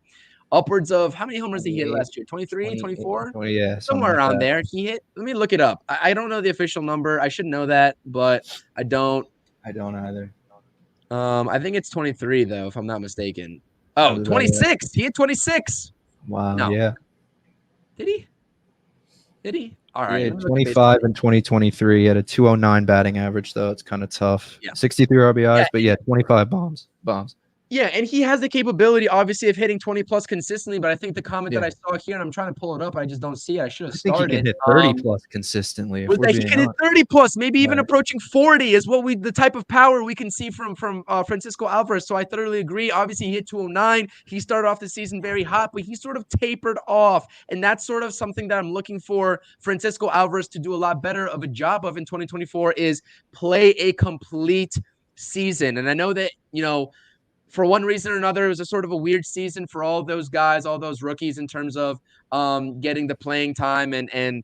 Upwards of how many home runs did he hit last year? 23, 24? 20, yeah. Somewhere around there. He hit. Let me look it up. I don't know the official number. I should know that, but I don't. I don't either. I think it's 23, though, if I'm not mistaken. Oh, 26. He hit 26. Wow. No. Yeah. Did he? All right. Yeah, 25 in 2023. He had a 209 batting average, though. It's kind of tough. Yeah. 63 RBIs, but 25 bombs. Yeah, and he has the capability, obviously, of hitting 20-plus consistently, but I think the comment that I saw here, and I'm trying to pull it up, I just don't see it. I should have started. He can hit 30-plus consistently. He can hit 30-plus, maybe even approaching 40 is the type of power we can see from Francisco Alvarez. So I thoroughly agree. Obviously, he hit 209. He started off the season very hot, but he sort of tapered off, and that's sort of something that I'm looking for Francisco Alvarez to do a lot better of a job of in 2024 is play a complete season. And I know that, for one reason or another, it was a sort of a weird season for all those guys, all those rookies in terms of getting the playing time and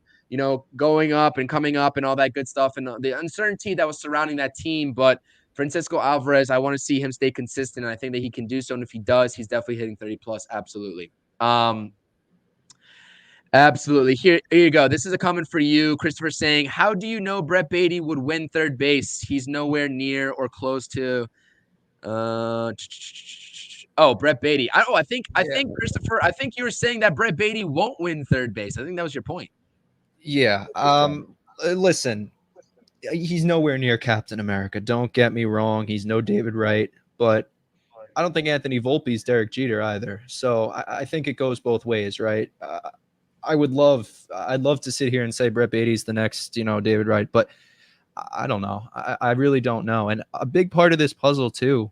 going up and coming up and all that good stuff and the uncertainty that was surrounding that team. But Francisco Alvarez, I want to see him stay consistent, and I think that he can do so. And if he does, he's definitely hitting 30-plus. Absolutely. Absolutely. Here you go. This is a comment for you, Christopher, saying, how do you know Brett Beatty would win third base? He's nowhere near or close to Brett Beatty. I think Christopher, I think you were saying that Brett Beatty won't win third base. I think that was your point. Yeah. Listen, he's nowhere near Captain America. Don't get me wrong. He's no David Wright, but I don't think Anthony Volpe's Derek Jeter either. So I think it goes both ways, right? I'd love to sit here and say Brett Beatty's the next, David Wright, but I don't know. I really don't know. And a big part of this puzzle too,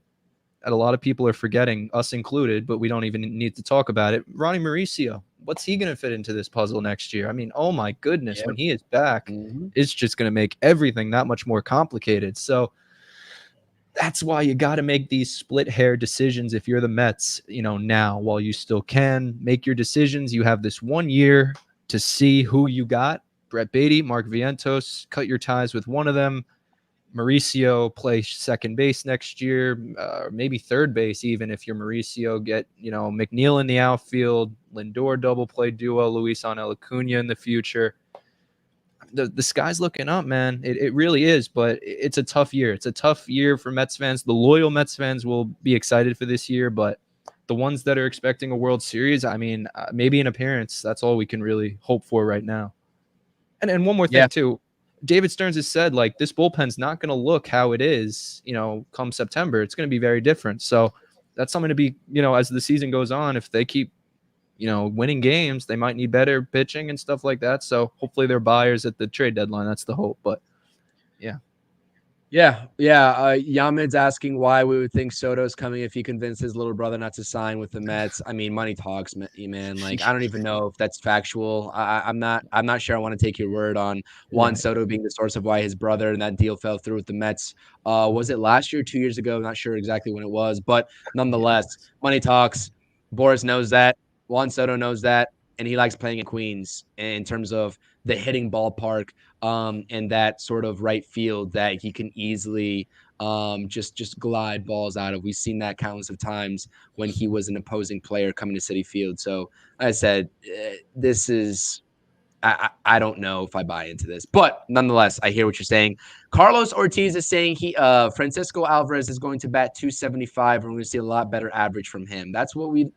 that a lot of people are forgetting, us included, but we don't even need to talk about it. Ronnie Mauricio, what's he going to fit into this puzzle next year? I mean, oh my goodness, when he is back, it's just going to make everything that much more complicated. So that's why you got to make these split hair decisions. If you're the Mets, now while you still can make your decisions, you have this 1 year to see who you got. Brett Beatty, Mark Vientos, cut your ties with one of them. Mauricio play second base next year, maybe third base even if you're Mauricio. Get McNeil in the outfield, Lindor double play duo, Luis Acuna in the future. The sky's looking up, man. It really is, but it's a tough year. It's a tough year for Mets fans. The loyal Mets fans will be excited for this year, but the ones that are expecting a World Series, I mean, maybe an appearance. That's all we can really hope for right now. And one more thing too, David Stearns has said like this bullpen's not going to look how it is, come September. It's going to be very different. So that's something to be, as the season goes on, if they keep winning games, they might need better pitching and stuff like that. So hopefully they're buyers at the trade deadline. That's the hope. But yeah. Yeah. Yamid's asking why we would think Soto's coming if he convinced his little brother not to sign with the Mets. I mean, money talks, man. Like, I don't even know if that's factual. I'm not sure I want to take your word on Juan Soto being the source of why his brother and that deal fell through with the Mets. Was it last year, 2 years ago? I'm not sure exactly when it was, but nonetheless, money talks. Boris knows that. Juan Soto knows that, and he likes playing in Queens in terms of the hitting ballpark. And that sort of right field that he can easily just glide balls out of. We've seen that countless of times when he was an opposing player coming to Citi Field. So I said, this is I don't know if I buy into this, but nonetheless, I hear what you're saying. Carlos Ortiz is saying Francisco Alvarez is going to bat 275, and we're going to see a lot better average from him. That's what we'd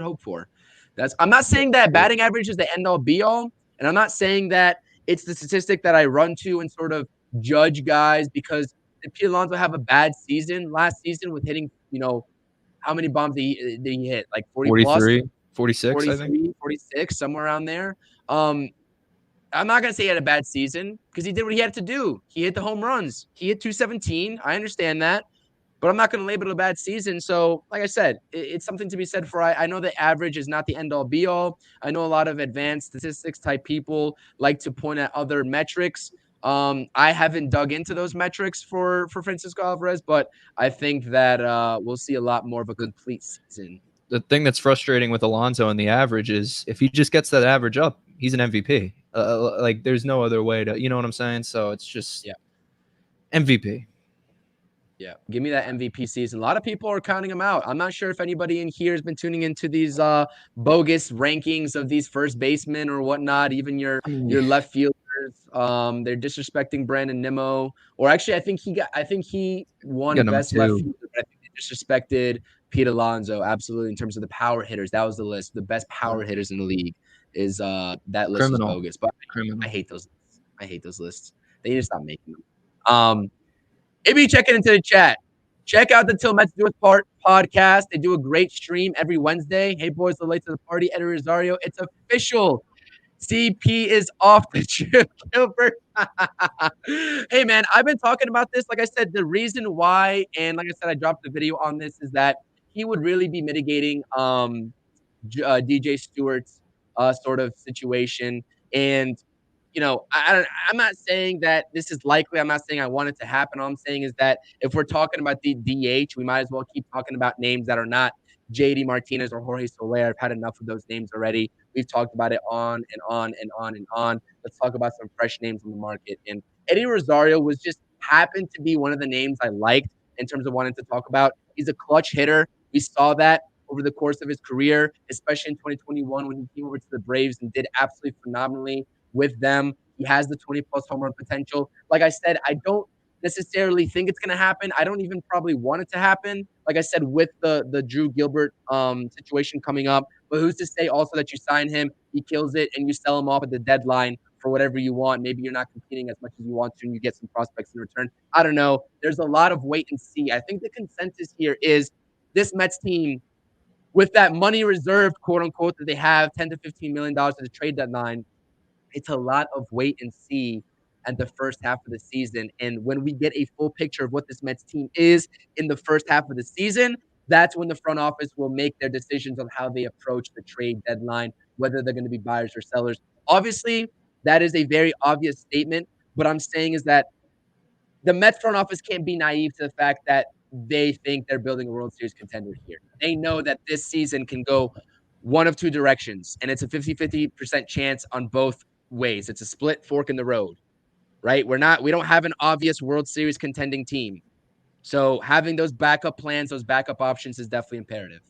hope for. I'm not saying that batting average is the end all be all, and I'm not saying that it's the statistic that I run to and sort of judge guys because did Pete Alonso have a bad season last season with hitting, how many bombs did he hit? Like 40 plus? 46, 43, I think. 46, somewhere around there. I'm not going to say he had a bad season because he did what he had to do. He hit the home runs. He hit 217. I understand that, but I'm not going to label it a bad season. So, like I said, it's something to be said for I know the average is not the end-all, be-all. I know a lot of advanced statistics type people like to point at other metrics. I haven't dug into those metrics for Francisco Alvarez, but I think that we'll see a lot more of a complete season. The thing that's frustrating with Alonso and the average is if he just gets that average up, he's an MVP. Like there's no other way to, you know what I'm saying? So it's just MVP. Yeah, give me that MVP season. A lot of people are counting him out. I'm not sure if anybody in here has been tuning into these bogus rankings of these first basemen or whatnot. Even your left fielders, they're disrespecting Brandon Nimmo. Or actually, I think he won best left fielder. But I think they disrespected Pete Alonso absolutely in terms of the power hitters. That was the list. The best power hitters in the league is that list is bogus. But I hate those lists. I hate those lists. They need to stop making them. Maybe check it into the chat. Check out the Till Mets Do It Part podcast. They do a great stream every Wednesday. Hey, boys, the late to the party. Eddie Rosario. It's official. CP is off the trip, Gilbert. Hey, man, I've been talking about this. Like I said, the reason why, and like I said, I dropped the video on this, is that he would really be mitigating DJ Stewart's sort of situation. And I'm not saying that this is likely. I'm not saying I want it to happen. All I'm saying is that if we're talking about the DH, we might as well keep talking about names that are not JD Martinez or Jorge Soler. I've had enough of those names already. We've talked about it on and on and on and on. Let's talk about some fresh names on the market. And Eddie Rosario was just happened to be one of the names I liked in terms of wanting to talk about. He's a clutch hitter. We saw that over the course of his career, especially in 2021 when he came over to the Braves and did absolutely phenomenally with them. He has the 20-plus home run potential. Like I said, I don't necessarily think it's going to happen. I don't even probably want it to happen. Like I said, with the Drew Gilbert situation coming up. But who's to say also that you sign him, he kills it, and you sell him off at the deadline for whatever you want. Maybe you're not competing as much as you want to, and you get some prospects in return. I don't know. There's a lot of wait and see. I think the consensus here is this Mets team, with that money reserved, quote unquote, that they have, $10 to $15 million at the trade deadline, it's a lot of wait and see at the first half of the season. And when we get a full picture of what this Mets team is in the first half of the season, that's when the front office will make their decisions on how they approach the trade deadline, whether they're going to be buyers or sellers. Obviously, that is a very obvious statement. What I'm saying is that the Mets front office can't be naive to the fact that they think they're building a World Series contender here. They know that this season can go one of two directions, and it's a 50-50% chance on both ways. It's a split fork in the road. right? We don't have an obvious World Series contending team. So having those backup plans, those backup options is definitely imperative.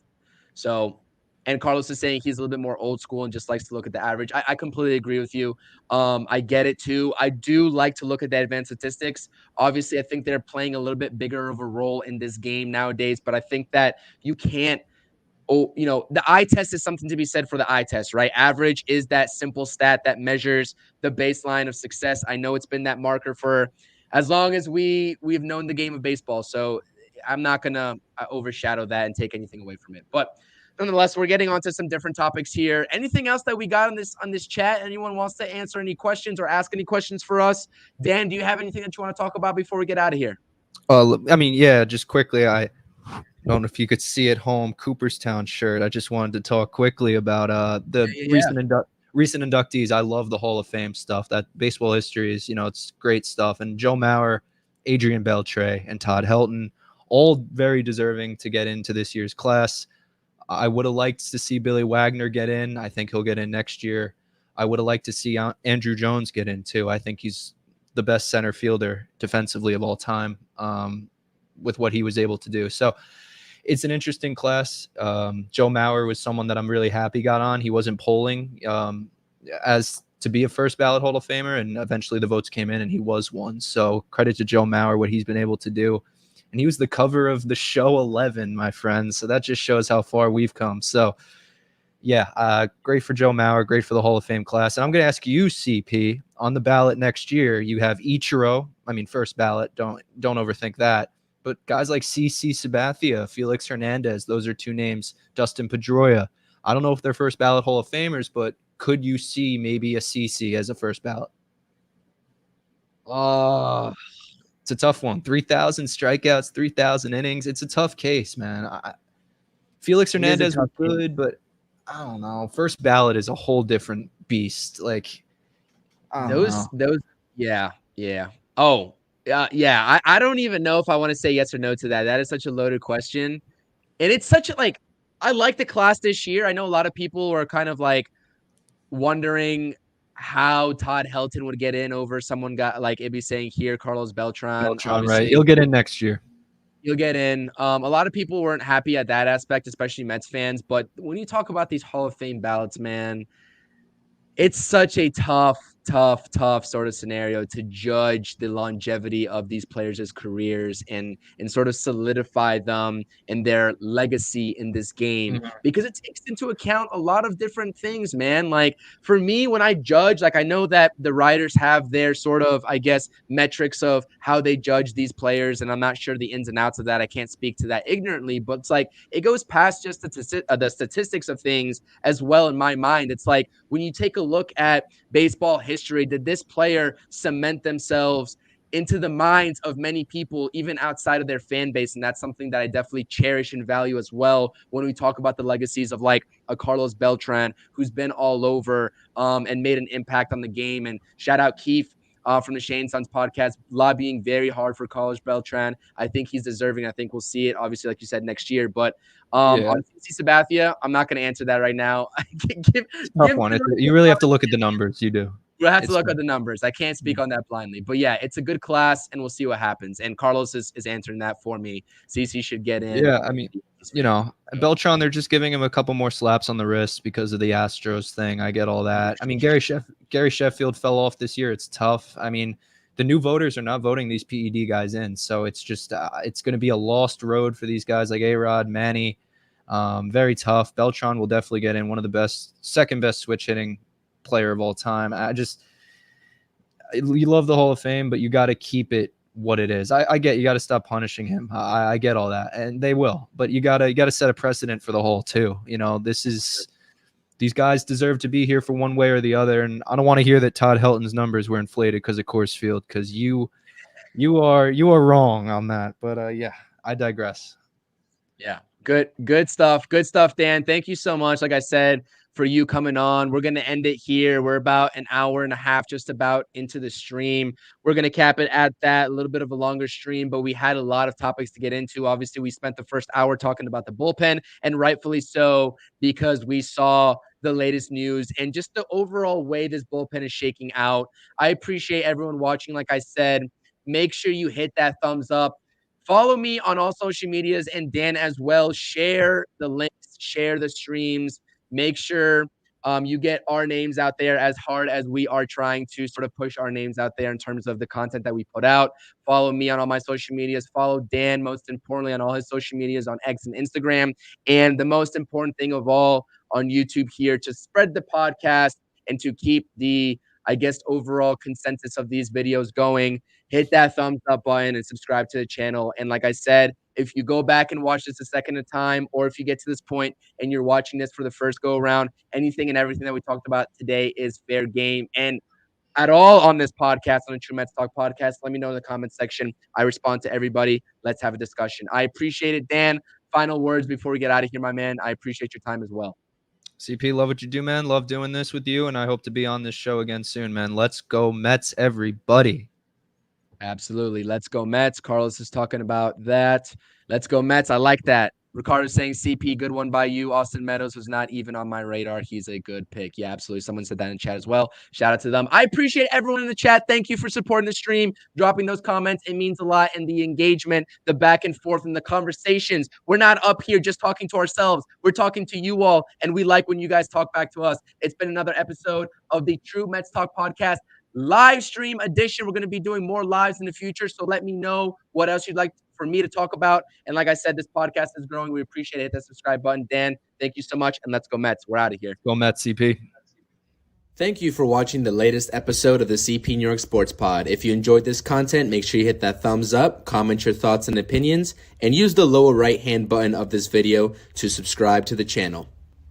So, and Carlos is saying he's a little bit more old school and just likes to look at the average. I completely agree with you. I get it too. I do like to look at the advanced statistics. Obviously, I think they're playing a little bit bigger of a role in this game nowadays, but I think that you can't the eye test is something to be said for the eye test, right? Average is that simple stat that measures the baseline of success. I know it's been that marker for as long as we've known the game of baseball. So I'm not gonna overshadow that and take anything away from it. But nonetheless, we're getting onto some different topics here. Anything else that we got on this chat? Anyone wants to answer any questions or ask any questions for us? Dan, do you have anything that you want to talk about before we get out of here? I mean, yeah, just quickly, I don't know if you could see at home Cooperstown shirt. I just wanted to talk quickly about the Yeah. recent inductees. I love the Hall of Fame stuff. That baseball history is, it's great stuff. And Joe Mauer, Adrian Beltre, and Todd Helton, all very deserving to get into this year's class. I would have liked to see Billy Wagner get in. I think he'll get in next year. I would have liked to see Andrew Jones get in too. I think he's the best center fielder defensively of all time with what he was able to do. So it's an interesting class. Joe Mauer was someone that I'm really happy got on. He wasn't polling as to be a first ballot Hall of Famer, and eventually the votes came in and he was one. So credit to Joe Mauer, what he's been able to do. And he was the cover of the show 11, my friends. So that just shows how far we've come. So yeah, great for Joe Mauer, great for the Hall of Fame class. And I'm going to ask you, CP, on the ballot next year, you have Ichiro. I mean, first ballot, don't overthink that. But guys like CC Sabathia, Felix Hernandez, those are two names. Dustin Pedroia. I don't know if they're first ballot Hall of Famers, but could you see maybe a CC as a first ballot? It's a tough one. 3,000 strikeouts, 3,000 innings. It's a tough case, man. Felix Hernandez was good, but I don't know. First ballot is a whole different beast. Like, those, yeah. Oh, yeah. I don't even know if I want to say yes or no to that. That is such a loaded question. And it's such a I like the class this year. I know a lot of people are kind of like wondering how Todd Helton would get in over someone got like it'd be saying here, Carlos Beltran. Right. He'll get in next year. You'll get in. A lot of people weren't happy at that aspect, especially Mets fans. But when you talk about these Hall of Fame ballots, man, it's such a tough sort of scenario to judge the longevity of these players' careers and sort of solidify them and their legacy in this game because it takes into account a lot of different things, man. Like for me, when I judge, like I know that the writers have their sort of, I guess, metrics of how they judge these players, and I'm not sure the ins and outs of that. I can't speak to that ignorantly, but it's like it goes past just the statistics of things as well. In my mind, it's like when you take a look at baseball history, did this player cement themselves into the minds of many people, even outside of their fan base? And that's something that I definitely cherish and value as well when we talk about the legacies of like a Carlos Beltran, who's been all over and made an impact on the game. And shout out Keith from the Shane Sons podcast, lobbying very hard for Carlos Beltran. I think he's deserving. I think we'll see it, obviously, like you said, next year. But on CC Sabathia, I'm not going to answer that right now. Tough one. You really have to look at the numbers. You do. We'll have to look at the numbers. I can't speak on that blindly. But yeah, it's a good class, and we'll see what happens. And Carlos is answering that for me. CC should get in. Yeah, I mean, Beltran, they're just giving him a couple more slaps on the wrist because of the Astros thing. I get all that. I mean, Gary Sheffield fell off this year. It's tough. I mean, the new voters are not voting these PED guys in. So it's just it's going to be a lost road for these guys like A-Rod, Manny. Very tough. Beltran will definitely get in. One of the second best switch hitting player of all time. You love the Hall of Fame, but you got to keep it what it is. I get you got to stop punishing him. I get all that, and they will. But you gotta set a precedent for the whole too. These guys deserve to be here for one way or the other. And I don't want to hear that Todd Helton's numbers were inflated because of Coors Field, because you are wrong on that. But yeah, I digress. Yeah, good stuff, Dan. Thank you so much. Like I said, for you coming on. We're going to end it here. We're about an hour and a half just about into the stream. We're going to cap it at that, a little bit of a longer stream, but we had a lot of topics to get into. Obviously, we spent the first hour talking about the bullpen, and rightfully so, because we saw the latest news and just the overall way this bullpen is shaking out. I appreciate everyone watching. Like I said, make sure you hit that thumbs up. Follow me on all social medias and Dan as well. Share the links, share the streams. Make sure you get our names out there as hard as we are trying to sort of push our names out there in terms of the content that we put out. Follow me on all my social medias. Follow Dan, most importantly, on all his social medias on X and Instagram. And the most important thing of all, on YouTube here to spread the podcast and to keep the, I guess, overall consensus of these videos going. Hit that thumbs up button and subscribe to the channel. And like I said, if you go back and watch this a second time, or if you get to this point and you're watching this for the first go around, anything and everything that we talked about today is fair game. And at all on this podcast, on the True Mets Talk podcast, let me know in the comments section. I respond to everybody. Let's have a discussion. I appreciate it. Dan, final words before we get out of here, my man. I appreciate your time as well. CP, love what you do, man. Love doing this with you, and I hope to be on this show again soon, man. Let's go Mets, everybody. Absolutely. Let's go Mets. Carlos is talking about that. Let's go Mets. I like that. Ricardo's saying CP, good one by you. Austin Meadows was not even on my radar. He's a good pick. Yeah, absolutely. Someone said that in chat as well. Shout out to them. I appreciate everyone in the chat. Thank you for supporting the stream, dropping those comments. It means a lot. And the engagement, the back and forth, and the conversations. We're not up here just talking to ourselves. We're talking to you all. And we like when you guys talk back to us. It's been another episode of the True Mets Talk podcast. Live stream edition. We're going to be doing more lives in the future. So let me know what else you'd like for me to talk about. And like I said, this podcast is growing. We appreciate it. Hit that subscribe button. Dan, thank you so much. And let's go Mets. We're out of here. Go Mets, CP. Thank you for watching the latest episode of the CP New York Sports Pod. If you enjoyed this content, make sure you hit that thumbs up, comment your thoughts and opinions, and use the lower right-hand button of this video to subscribe to the channel.